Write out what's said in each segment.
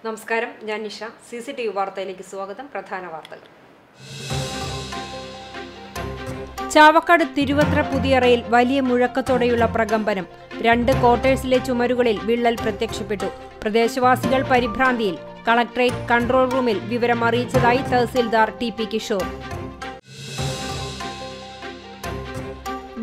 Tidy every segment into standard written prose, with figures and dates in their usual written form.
നമസ്കാരം, ഞാൻ നിഷ. CCTV വാർത്തയിലേക്ക് സ്വാഗതം. പ്രധാന വാർത്തകൾ. ചാവക്കാട് തിരുവത്ര പുതിയറയിൽ വലിയ മുഴക്കത്തോടെയുള്ള പ്രകമ്പനം. 2 ക്വാർട്ടേഴ്സിലെ ചുമരുകളിൽ വിള്ളൽ പ്രത്യക്ഷപ്പെട്ടു. പ്രദേശവാസികൾ പരിഭ്രാന്തിയിൽ. കളക്ടറേറ്റ് കൺട്രോൾ റൂമിൽ വിവരം അറിയിച്ചതായി തഹസിൽദാർ TP കിഷോർ.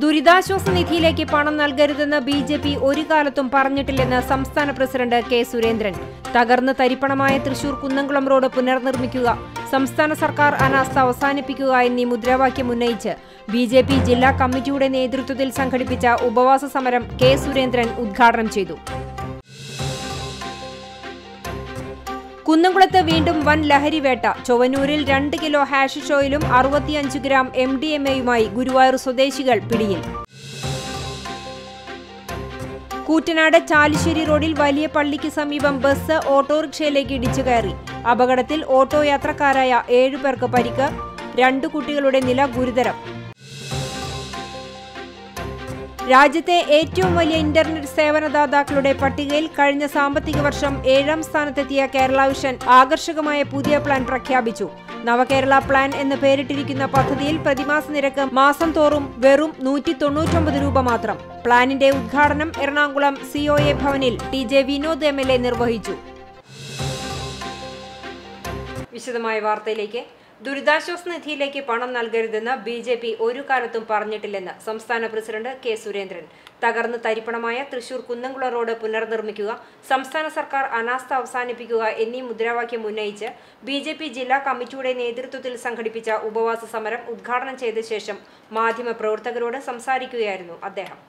ദുരിതാശ്വാസ നിധിയിലേക്ക് പണം നൽകരുതെന്ന് BJP ഒരു കാലത്തും പറഞ്ഞിട്ടില്ലെന്ന് സംസ്ഥാന പ്രസിഡന്റ് K. സുരേന്ദ്രൻ. തകർന്ന് തരിപ്പണമായ തൃശൂർ കുന്നംകുളം റോഡ് പുനർനിർമ്മിക്കുക, സംസ്ഥാന സർക്കാർ അനാസ്ഥ അവസാനിപ്പിക്കുക എന്നീ മുദ്രാവാക്യം ഉന്നയിച്ച് BJP ജില്ലാ കമ്മിറ്റിയുടെ നേതൃത്വത്തിൽ സംഘടിപ്പിച്ച ഉപവാസ സമരം K. സുരേന്ദ്രൻ ഉദ്ഘാടനം ചെയ്തു. കുന്നംകുളത്ത് വീണ്ടും വൻ ലഹരിവേട്ട. ചൊവ്വന്നൂരിൽ 2 കിലോ ഹാഷിഷ് ഓയിലും 65 ഗ്രാം MDMAയുമായി ഗുരുവായൂർ സ്വദേശികൾ പിടിയിൽ. കൂറ്റനാട് ചാലിശ്ശേരി റോഡിൽ വലിയ പള്ളിക്ക് സമീപം ബസ് ഓട്ടോറിക്ഷയിലേക്ക് ഇടിച്ചു കയറി. അപകടത്തിൽ ഓട്ടോ യാത്രക്കാരായ 7 പേർക്ക് പരിക്ക്. 2 കുട്ടികളുടെ നില ഗുരുതരം. രാജ്യത്തെ ഏറ്റവും വലിയ ഇന്റർനെറ്റ് സേവനദാതാക്കളുടെ പട്ടികയിൽ കഴിഞ്ഞ സാമ്പത്തിക വർഷം 7ാം സ്ഥാനത്തെത്തിയ കേരള വിഷൻ ആകർഷകമായ പുതിയ പ്ലാൻ പ്രഖ്യാപിച്ചു. നവകേരള പ്ലാൻ എന്ന് പേരിട്ടിരിക്കുന്ന പദ്ധതിയിൽ പ്രതിമാസ നിരക്ക് മാസം തോറും വെറും 199 രൂപ മാത്രം. പ്ലാനിന്റെ ഉദ്ഘാടനം എറണാകുളം COA ഭവനിൽ TJ വിനോദ് MLA നിർവഹിച്ചു. വിശദമായ വാർത്തയിലേക്ക്. ദുരിതാശ്വാസ നിധിയിലേക്ക് പണം നൽകരുതെന്ന് BJP ഒരു കാലത്തും പറഞ്ഞിട്ടില്ലെന്ന് സംസ്ഥാന പ്രസിഡന്റ് K. സുരേന്ദ്രൻ. തകർന്ന് തരിപ്പണമായ തൃശൂർ കുന്നംകുളം റോഡ് പുനർനിർമ്മിക്കുക, സംസ്ഥാന സർക്കാർ അനാസ്ഥ അവസാനിപ്പിക്കുക എന്നീ മുദ്രാവാക്യം ഉന്നയിച്ച് BJP ജില്ലാ കമ്മിറ്റിയുടെ നേതൃത്വത്തിൽ സംഘടിപ്പിച്ച ഉപവാസ സമരം ഉദ്ഘാടനം ചെയ്ത ശേഷം മാധ്യമപ്രവർത്തകരോട് സംസാരിക്കുകയായിരുന്നു അദ്ദേഹം.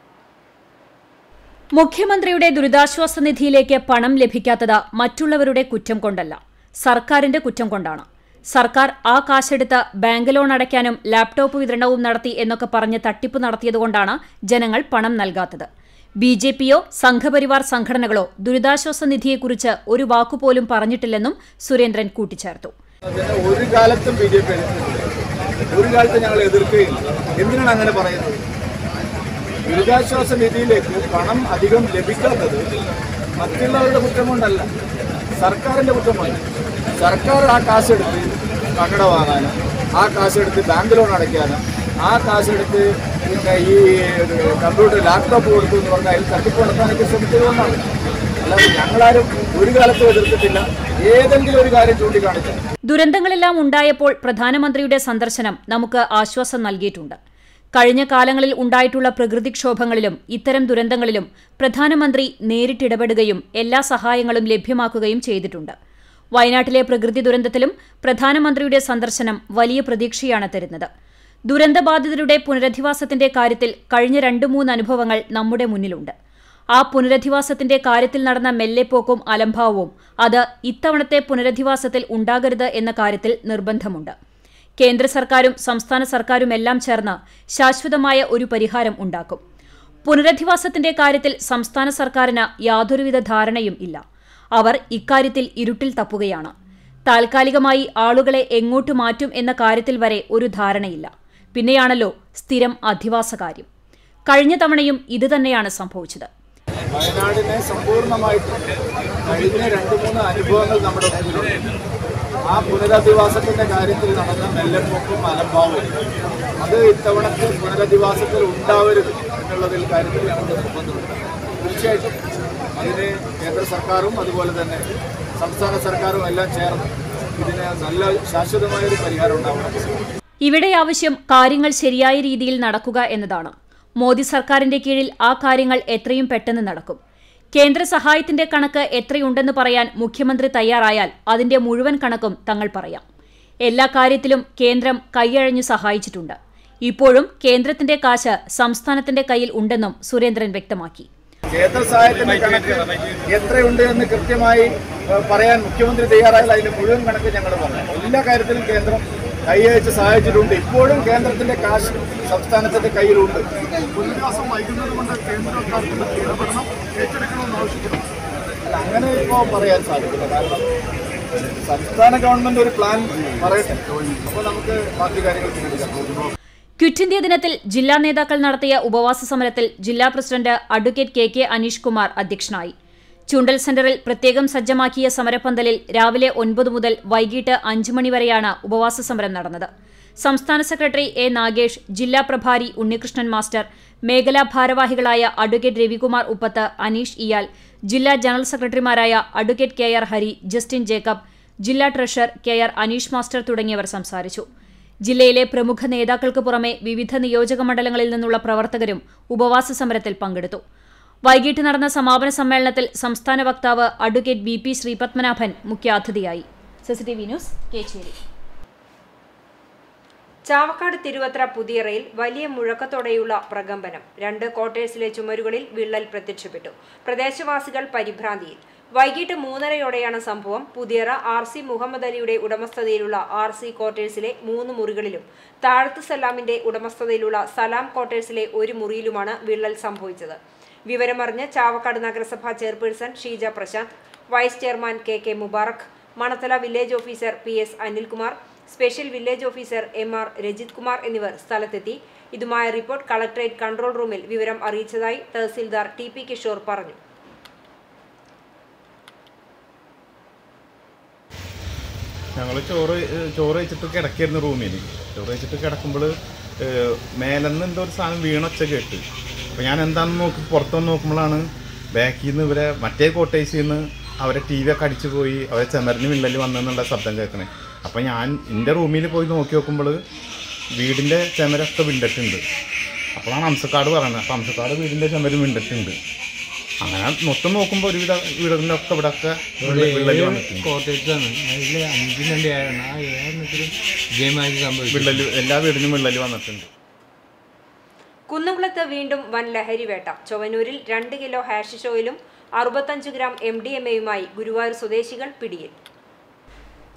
മുഖ്യമന്ത്രിയുടെ ദുരിതാശ്വാസ നിധിയിലേക്ക് പണം ലഭിക്കാത്തത് മറ്റുള്ളവരുടെ കുറ്റം കൊണ്ടല്ല, സർക്കാരിന്റെ കുറ്റം കൊണ്ടാണ്. സർക്കാർ ആ കാശെടുത്ത് ബാങ്ക് ലോൺ അടയ്ക്കാനും ലാപ്ടോപ്പ് വിതരണവും നടത്തി എന്നൊക്കെ പറഞ്ഞ് തട്ടിപ്പ് നടത്തിയതുകൊണ്ടാണ് ജനങ്ങൾ പണം നൽകാത്തത്. BJPയോ സംഘപരിവാർ സംഘടനകളോ ദുരിതാശ്വാസ നിധിയെക്കുറിച്ച് ഒരു വാക്കുപോലും പറഞ്ഞിട്ടില്ലെന്നും സുരേന്ദ്രൻ കൂട്ടിച്ചേർത്തു. ഒരു കാലത്തും BJP ഒരു കാലത്ത് ഞങ്ങൾ എതിർക്കുകയില്ല. എന്തിനാണ് അങ്ങനെ പറയുന്നത്? ദുരിതാശ്വാസ നിധിയിലേക്ക് പണം അധികം ലഭിക്കാത്തത് മറ്റുള്ളവരുടെ കുറ്റം കൊണ്ടല്ല, സർക്കാരിന്റെ കുറ്റമാണ്. സർക്കാർ ആ കാശെടുത്ത് കട വാങ്ങാനും, ആ കാശെടുത്ത് ബാങ്ക് ലോൺ അടയ്ക്കാനും, ആ കാശെടുത്ത് ഈ കമ്പ്യൂട്ടർ ലാപ്ടോപ്പ് കൊടുത്തു എന്ന് പറഞ്ഞാൽ അതിൽ തട്ടിപ്പ് നടത്താനൊക്കെ ശ്രമിച്ചതുകൊണ്ടാണ്. അല്ലാതെ ഞങ്ങളാരും ഒരു കാലത്തും എതിർത്തിട്ടില്ല. ഏതെങ്കിലും ഒരു കാര്യം ചൂണ്ടിക്കാണിച്ചു. ദുരന്തങ്ങളെല്ലാം ഉണ്ടായപ്പോൾ പ്രധാനമന്ത്രിയുടെ സന്ദർശനം നമുക്ക് ആശ്വാസം നൽകിയിട്ടുണ്ട്. കഴിഞ്ഞ കാലങ്ങളിൽ ഉണ്ടായിട്ടുള്ള പ്രകൃതിക്ഷോഭങ്ങളിലും ഇത്തരം ദുരന്തങ്ങളിലും പ്രധാനമന്ത്രി നേരിട്ടിടപെടുകയും എല്ലാ സഹായങ്ങളും ലഭ്യമാക്കുകയും ചെയ്തിട്ടുണ്ട്. വയനാട്ടിലെ പ്രകൃതി ദുരന്തത്തിലും പ്രധാനമന്ത്രിയുടെ സന്ദർശനം വലിയ പ്രതീക്ഷയാണ് തരുന്നത്. ദുരന്തബാധിതരുടെ പുനരധിവാസത്തിന്റെ കാര്യത്തിൽ കഴിഞ്ഞ 2-3 അനുഭവങ്ങൾ നമ്മുടെ മുന്നിലുണ്ട്. ആ പുനരധിവാസത്തിന്റെ കാര്യത്തിൽ നടന്ന മെല്ലെപ്പോക്കും അലംഭാവവും അത് ഇത്തവണത്തെ പുനരധിവാസത്തിൽ ഉണ്ടാകരുത് എന്ന കാര്യത്തിൽ നിർബന്ധമുണ്ട്. കേന്ദ്ര സർക്കാരും സംസ്ഥാന സർക്കാരുമെല്ലാം ചേർന്ന് ശാശ്വതമായ ഒരു പരിഹാരം ഉണ്ടാക്കും. പുനരധിവാസത്തിന്റെ കാര്യത്തിൽ സംസ്ഥാന സർക്കാരിന് യാതൊരുവിധ ധാരണയും ഇല്ല. അവർ ഇക്കാര്യത്തിൽ ഇരുട്ടിൽ തപ്പുകയാണ്. താൽക്കാലികമായി ആളുകളെ എങ്ങോട്ട് മാറ്റും എന്ന കാര്യത്തിൽ വരെ ഒരു ധാരണയില്ല. പിന്നെയാണല്ലോ സ്ഥിരം അധിവാസ കാര്യം. കഴിഞ്ഞ തവണയും ഇതുതന്നെയാണ് സംഭവിച്ചത്. വയനാടിനെ സമ്പൂർണ്ണമായിട്ടും കഴിഞ്ഞ 2-3 അനുഭവങ്ങൾ നമ്മുടെ മുന്നിലുണ്ട്. ആ പുനരധിവാസത്തിന്റെ കാര്യത്തിൽ നടന്ന മെല്ലെപ്പോക്കും അലംഭാവവും അത് ഇത്തവണത്തെ പുനരധിവാസത്തിൽ ഉണ്ടാവരുത് എന്നുള്ളതിൽ കാര്യത്തിൽ ഞങ്ങൾക്ക് നിർബന്ധമുണ്ട്. തീർച്ചയായിട്ടും അതിന് കേന്ദ്ര സർക്കാരും അതുപോലെ തന്നെ സംസ്ഥാന സർക്കാരും എല്ലാം ചേർന്ന് ഇതിന് നല്ല ശാശ്വതമായൊരു പരിഹാരം ഉണ്ടാവണം. ഇവിടെ ആവശ്യം കാര്യങ്ങൾ ശരിയായ രീതിയിൽ നടക്കുക എന്നതാണ്. മോദി സർക്കാരിന്റെ കീഴിൽ ആ കാര്യങ്ങൾ എത്രയും പെട്ടെന്ന് നടക്കും. കേന്ദ്ര സഹായത്തിന്റെ കണക്ക് എത്രയുണ്ടെന്ന് പറയാൻ മുഖ്യമന്ത്രി തയ്യാറായാൽ അതിന്റെ മുഴുവൻ കണക്കും തങ്ങൾ പറയാം. എല്ലാ കാര്യത്തിലും കേന്ദ്രം കൈയഴഞ്ഞു സഹായിച്ചിട്ടുണ്ട്. ഇപ്പോഴും കേന്ദ്രത്തിന്റെ കാശ് സംസ്ഥാനത്തിന്റെ കയ്യിൽ ഉണ്ടെന്നും സുരേന്ദ്രൻ വ്യക്തമാക്കി. കേന്ദ്ര സഹായത്തിന്റെ കണക്ക് എത്രയുണ്ട് എന്ന് കൃത്യമായി പറയാൻ മുഖ്യമന്ത്രി തയ്യാറായാൽ അതിന്റെ മുഴുവൻ കണക്ക് ഞങ്ങൾ പറയാം. എല്ലാ കാര്യത്തിലും കേന്ദ്രം കൈയയച്ച് സഹായിച്ചിട്ടുണ്ട്. ഇപ്പോഴും കേന്ദ്രത്തിന്റെ കാശ് സംസ്ഥാനത്തിന്റെ കയ്യിലുണ്ട്. പുനരധിവാസം വൈകുന്നത് കൊണ്ട് കേന്ദ്ര സർക്കാരിന്റെ ഇടപെടണം ഏറ്റെടുക്കണമെന്ന് ആവശ്യപ്പെടുന്നു. അങ്ങനെ ഇപ്പോൾ പറയാൻ സാധിക്കില്ല. കാരണം സംസ്ഥാന ഗവൺമെന്റ് ഒരു പ്ലാൻ പറയട്ടെ, അപ്പോൾ നമുക്ക് ബാക്കി കാര്യങ്ങൾ ചിന്തിക്കാം. ക്വിറ്റ് ഇന്ത്യ ദിനത്തിൽ ജില്ലാ നേതാക്കൾ നടത്തിയ ഉപവാസ സമരത്തിൽ ജില്ലാ president advocate KK Aneesh Kumar അധ്യക്ഷനായി. ചൂണ്ടൽ സെന്ററിൽ പ്രത്യേകം സജ്ജമാക്കിയ സമരപ്പന്തലിൽ രാവിലെ 9 മുതൽ വൈകിട്ട് 5 മണി വരെയാണ് ഉപവാസ സമരം നടന്നത്. സംസ്ഥാന സെക്രട്ടറി എ നാഗേഷ്, ജില്ലാ പ്രഭാരി ഉണ്ണികൃഷ്ണൻ മാസ്റ്റർ, മേഖലാ ഭാരവാഹികളായ അഡ്വക്കേറ്റ് രവികുമാർ ഉപ്പത്ത്, അനീഷ് ഇയാൽ, ജില്ലാ ജനറൽ സെക്രട്ടറിമാരായ advocate K R Hari, Justin Jacob, ജില്ലാ treasurer K R Aneesh master തുടങ്ങിയവർ സംസാരിച്ചു. ജില്ലയിലെ പ്രമുഖ നേതാക്കൾക്ക് പുറമെ വിവിധ നിയോജക മണ്ഡലങ്ങളിൽ നിന്നുള്ള പ്രവർത്തകരും ഉപവാസ സമരത്തിൽ പങ്കെടുത്തു. വൈകിട്ട് നടന്ന സമാപന സമ്മേളനത്തിൽ സംസ്ഥാന വക്താവ് അഡ്വക്കേറ്റ് വി പി ശ്രീപത്മനാഭൻ മുഖ്യാതിഥിയായി. CCTV news, Kechery. ചാവക്കാട് തിരുവത്ര പുതിയറയിൽ വലിയ മുഴക്കത്തോടെയുള്ള പ്രകമ്പനം. 2 ക്വാർട്ടേഴ്സിലെ ചുമരുകളിൽ വിള്ളൽ പ്രത്യക്ഷപ്പെട്ടു. പ്രദേശവാസികൾ പരിഭ്രാന്തിയിൽ. വൈകിട്ട് 3:30യോടെയാണ് സംഭവം. പുതിയറ RC മുഹമ്മദ് അലിയുടെ ഉടമസ്ഥതയിലുള്ള RC ക്വാർട്ടേഴ്സിലെ 3 മുറികളിലും താഴത്ത് സലാമിന്റെ ഉടമസ്ഥതയിലുള്ള സലാം ക്വാർട്ടേഴ്സിലെ 1 മുറിയിലുമാണ് വിള്ളൽ സംഭവിച്ചത്. വിവരമറിഞ്ഞ് ചാവക്കാട് നഗരസഭാ chairperson Sheeja Prasanth, vice chairman K Mubarak, Manathala village officer PS Anilkumar, special village officer MR Rajith Kumar എന്നിവർ സ്ഥലത്തെത്തി. ഇതുമായ റിപ്പോർട്ട് കളക്ടറേറ്റ് കൺട്രോൾ റൂമിൽ വിവരം അറിയിച്ചതായി തഹസിൽദാർ TP കിഷോർ പറഞ്ഞു. ഞങ്ങൾ ചോറ് വെച്ചിട്ട് കിടക്കായിരുന്നു റൂമിൽ. ചോറ് വെച്ചിട്ട് കിടക്കുമ്പോൾ മേലെന്ന് എന്തോ ഒരു സാധനം വീണൊച്ച കേട്ട്. അപ്പോൾ ഞാൻ എന്താണെന്ന് പുറത്തുനിന്ന് നോക്കുമ്പോഴാണ് ബാക്കിൽ നിന്ന് ഇവരെ മറ്റേ കോട്ടേഴ്സിൽ നിന്ന് അവരെ TV ഒക്കെ അടിച്ചു പോയി, അവരെ ചെമറിന് വിള്ളൽ വന്നെന്നുള്ള ശബ്ദം കേൾക്കണേ. അപ്പോൾ ഞാൻ എൻ്റെ റൂമിൽ പോയി നോക്കി നോക്കുമ്പോൾ വീടിൻ്റെ ചെമരൊക്കെ വിണ്ടിട്ടുണ്ട്. അപ്പോഴാണ് അംസക്കാട് പറയുന്നത്. അപ്പോൾ അംസക്കാട് വീടിൻ്റെ ചെമര് വിണ്ടിട്ടുണ്ട്. അങ്ങനെ മൊത്തം നോക്കുമ്പോൾ ഒരുവിധ വീടിൻ്റെ ഒക്കെ ഇവിടെ ഒക്കെ വിള്ളൽ എല്ലാ വീടിനും വിള്ളൽ വന്നിട്ടുണ്ട്. കുന്നംകുളത്ത് വീണ്ടും വൻ ലഹരിവേട്ട. ചൊവ്വന്നൂരിൽ 2 കിലോ ഹാഷിഷ് ഓയിലും 65 ഗ്രാം MDMA-യുമായി ഗുരുവായൂർ സ്വദേശികൾ പിടിയിൽ.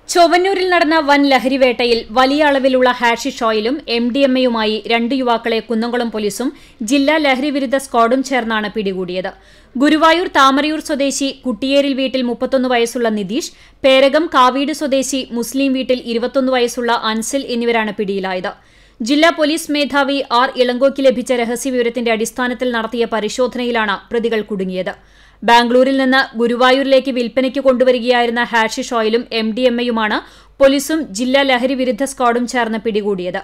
ചൊവ്വന്നൂരിൽ നടന്ന വൻ ലഹരിവേട്ടയിൽ വലിയ അളവിലുള്ള ഹാഷിഷ് ഓയിലും MDMA-യുമായി 2 യുവാക്കളെ കുന്നംകുളം പോലീസും ജില്ലാ ലഹരിവിരുദ്ധ സ്ക്വാഡും ചേർന്നാണ് പിടികൂടിയത്. ഗുരുവായൂർ താമരയൂർ സ്വദേശി കുട്ടിയേരിൽ വീട്ടിൽ 31 വയസ്സുള്ള നിതീഷ്, പേരകം കാവീട് സ്വദേശി മുസ്ലിം വീട്ടിൽ 21 വയസ്സുള്ള അൻസിൽ എന്നിവരാണ് പിടിയിലായത്. ജില്ലാ പോലീസ് മേധാവി R ഇളങ്കോയ്ക്ക് ലഭിച്ച രഹസ്യവിവരത്തിന്റെ അടിസ്ഥാനത്തിൽ നടത്തിയ പരിശോധനയിലാണ് പ്രതികൾ കുടുങ്ങിയത്. ബാംഗ്ലൂരിൽ നിന്ന് ഗുരുവായൂരിലേക്ക് വിൽപ്പനയ്ക്ക് കൊണ്ടുവരികയായിരുന്ന ഹാഷിഷ് ഓയിലും MDMA-യുമാണ് പോലീസും ജില്ലാ ലഹരി വിരുദ്ധ സ്ക്വാഡും ചേർന്ന് പിടികൂടിയത്.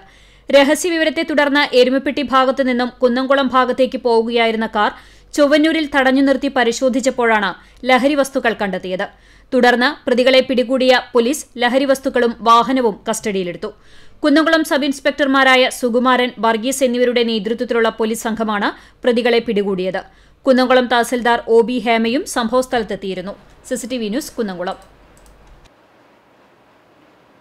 രഹസ്യവിവരത്തെ തുടർന്ന് എരുമപ്പെട്ടി ഭാഗത്തു നിന്നും കുന്നംകുളം ഭാഗത്തേക്ക് പോകുകയായിരുന്ന കാർ ചൊവ്വന്നൂരിൽ തടഞ്ഞു നിർത്തി പരിശോധിച്ചപ്പോഴാണ് ലഹരി വസ്തുക്കൾ കണ്ടെത്തിയത്. തുടർന്ന് പ്രതികളെ പിടികൂടിയ പോലീസ് ലഹരി വസ്തുക്കളും വാഹനവും കസ്റ്റഡിയിലെടുത്തു. കുന്നംകുളം സബ് ഇൻസ്പെക്ടർമാരായ സുകുമാരൻ, വർഗീസ് എന്നിവരുടെ നേതൃത്വത്തിലുള്ള പോലീസ് സംഘമാണ് പ്രതികളെ പിടികൂടിയത്. കുന്നംകുളം തഹസിൽദാർ OB ഹേമയും സംഭവസ്ഥലത്തെത്തിയിരുന്നു. CCTV news, Kunnamkulam.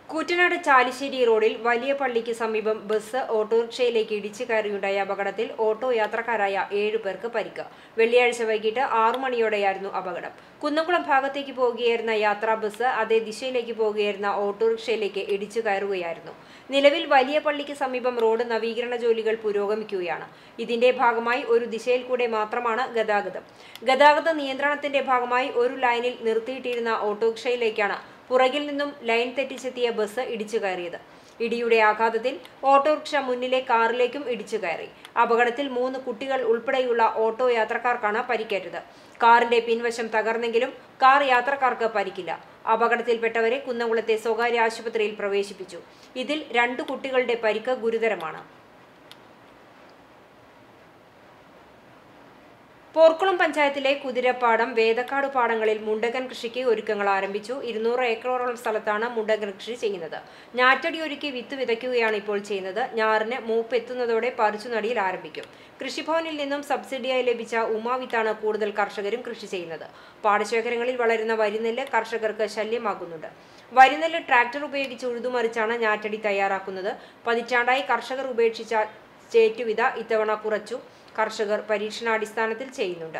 കൂറ്റനാട് ചാലിശ്ശേരി റോഡിൽ വലിയ പള്ളിക്ക് സമീപം ബസ് ഓട്ടോറിക്ഷയിലേക്ക് ഇടിച്ചു കയറിയുണ്ടായ അപകടത്തിൽ ഓട്ടോ യാത്രക്കാരായ 7 പേർക്ക് പരിക്ക്. വെള്ളിയാഴ്ച വൈകിട്ട് 6 മണിയോടെയായിരുന്നു അപകടം. കുന്നംകുളം ഭാഗത്തേക്ക് പോകുകയായിരുന്ന യാത്രാ ബസ് അതേ ദിശയിലേക്ക് പോകുകയായിരുന്ന ഓട്ടോറിക്ഷയിലേക്ക് ഇടിച്ചു കയറുകയായിരുന്നു. നിലവിൽ വലിയ പള്ളിക്ക് സമീപം റോഡ് നവീകരണ ജോലികൾ പുരോഗമിക്കുകയാണ്. ഇതിന്റെ ഭാഗമായി ഒരു ദിശയിൽ കൂടെ മാത്രമാണ് ഗതാഗത നിയന്ത്രണത്തിന്റെ ഭാഗമായി ഒരു ലൈനിൽ നിർത്തിയിട്ടിരുന്ന ഓട്ടോറിക്ഷയിലേക്കാണ് പുറകിൽ നിന്നും ലൈൻ തെറ്റിച്ചെത്തിയ ബസ് ഇടിച്ചു കയറിയത്. ഇടിയുടെ ആഘാതത്തിൽ ഓട്ടോറിക്ഷ മുന്നിലെ കാറിലേക്കും ഇടിച്ചു കയറി. അപകടത്തിൽ 3 കുട്ടികൾ ഉൾപ്പെടെയുള്ള ഓട്ടോ യാത്രക്കാർക്കാണ് പരിക്കേറ്റത്. കാറിന്റെ പിൻവശം തകർന്നെങ്കിലും കാർ യാത്രക്കാർക്ക് പരിക്കില്ല. അപകടത്തിൽപ്പെട്ടവരെ കുന്നംകുളത്തെ സ്വകാര്യ ആശുപത്രിയിൽ പ്രവേശിപ്പിച്ചു. ഇതിൽ 2 കുട്ടികളുടെ പരിക്ക് ഗുരുതരമാണ്. പോർക്കുളം പഞ്ചായത്തിലെ കുതിരപ്പാടം, വേദക്കാട് പാടങ്ങളിൽ മുണ്ടകൻ കൃഷിക്ക് ഒരുക്കങ്ങൾ ആരംഭിച്ചു. 200 ഏക്കറോളം സ്ഥലത്താണ് മുണ്ടകൻ കൃഷി ചെയ്യുന്നത്. ഞാറ്റടി ഒരുക്കി വിത്ത് വിതയ്ക്കുകയാണ് ഇപ്പോൾ ചെയ്യുന്നത്. ഞാറിന് മൂപ്പ് എത്തുന്നതോടെ പറിച്ചുനടിയിൽ ആരംഭിക്കും. കൃഷിഭവനിൽ നിന്നും സബ്സിഡിയായി ലഭിച്ച ഉമാവിത്താണ് കൂടുതൽ കർഷകരും കൃഷി ചെയ്യുന്നത്. പാടശേഖരങ്ങളിൽ വളരുന്ന വരിനെല്ല് കർഷകർക്ക് ശല്യമാകുന്നുണ്ട്. വരിനെല്ല് ട്രാക്ടർ ഉപയോഗിച്ച് ഉഴുതുമറിച്ചാണ് ഞാറ്റടി തയ്യാറാക്കുന്നത്. പതിറ്റാണ്ടായി കർഷകർ ഉപേക്ഷിച്ച ചേറ്റുവിത ഇത്തവണ കുറച്ചു. കർഷകർ പരീക്ഷണാടിസ്ഥാനത്തിൽ ചെയ്യുന്നുണ്ട്.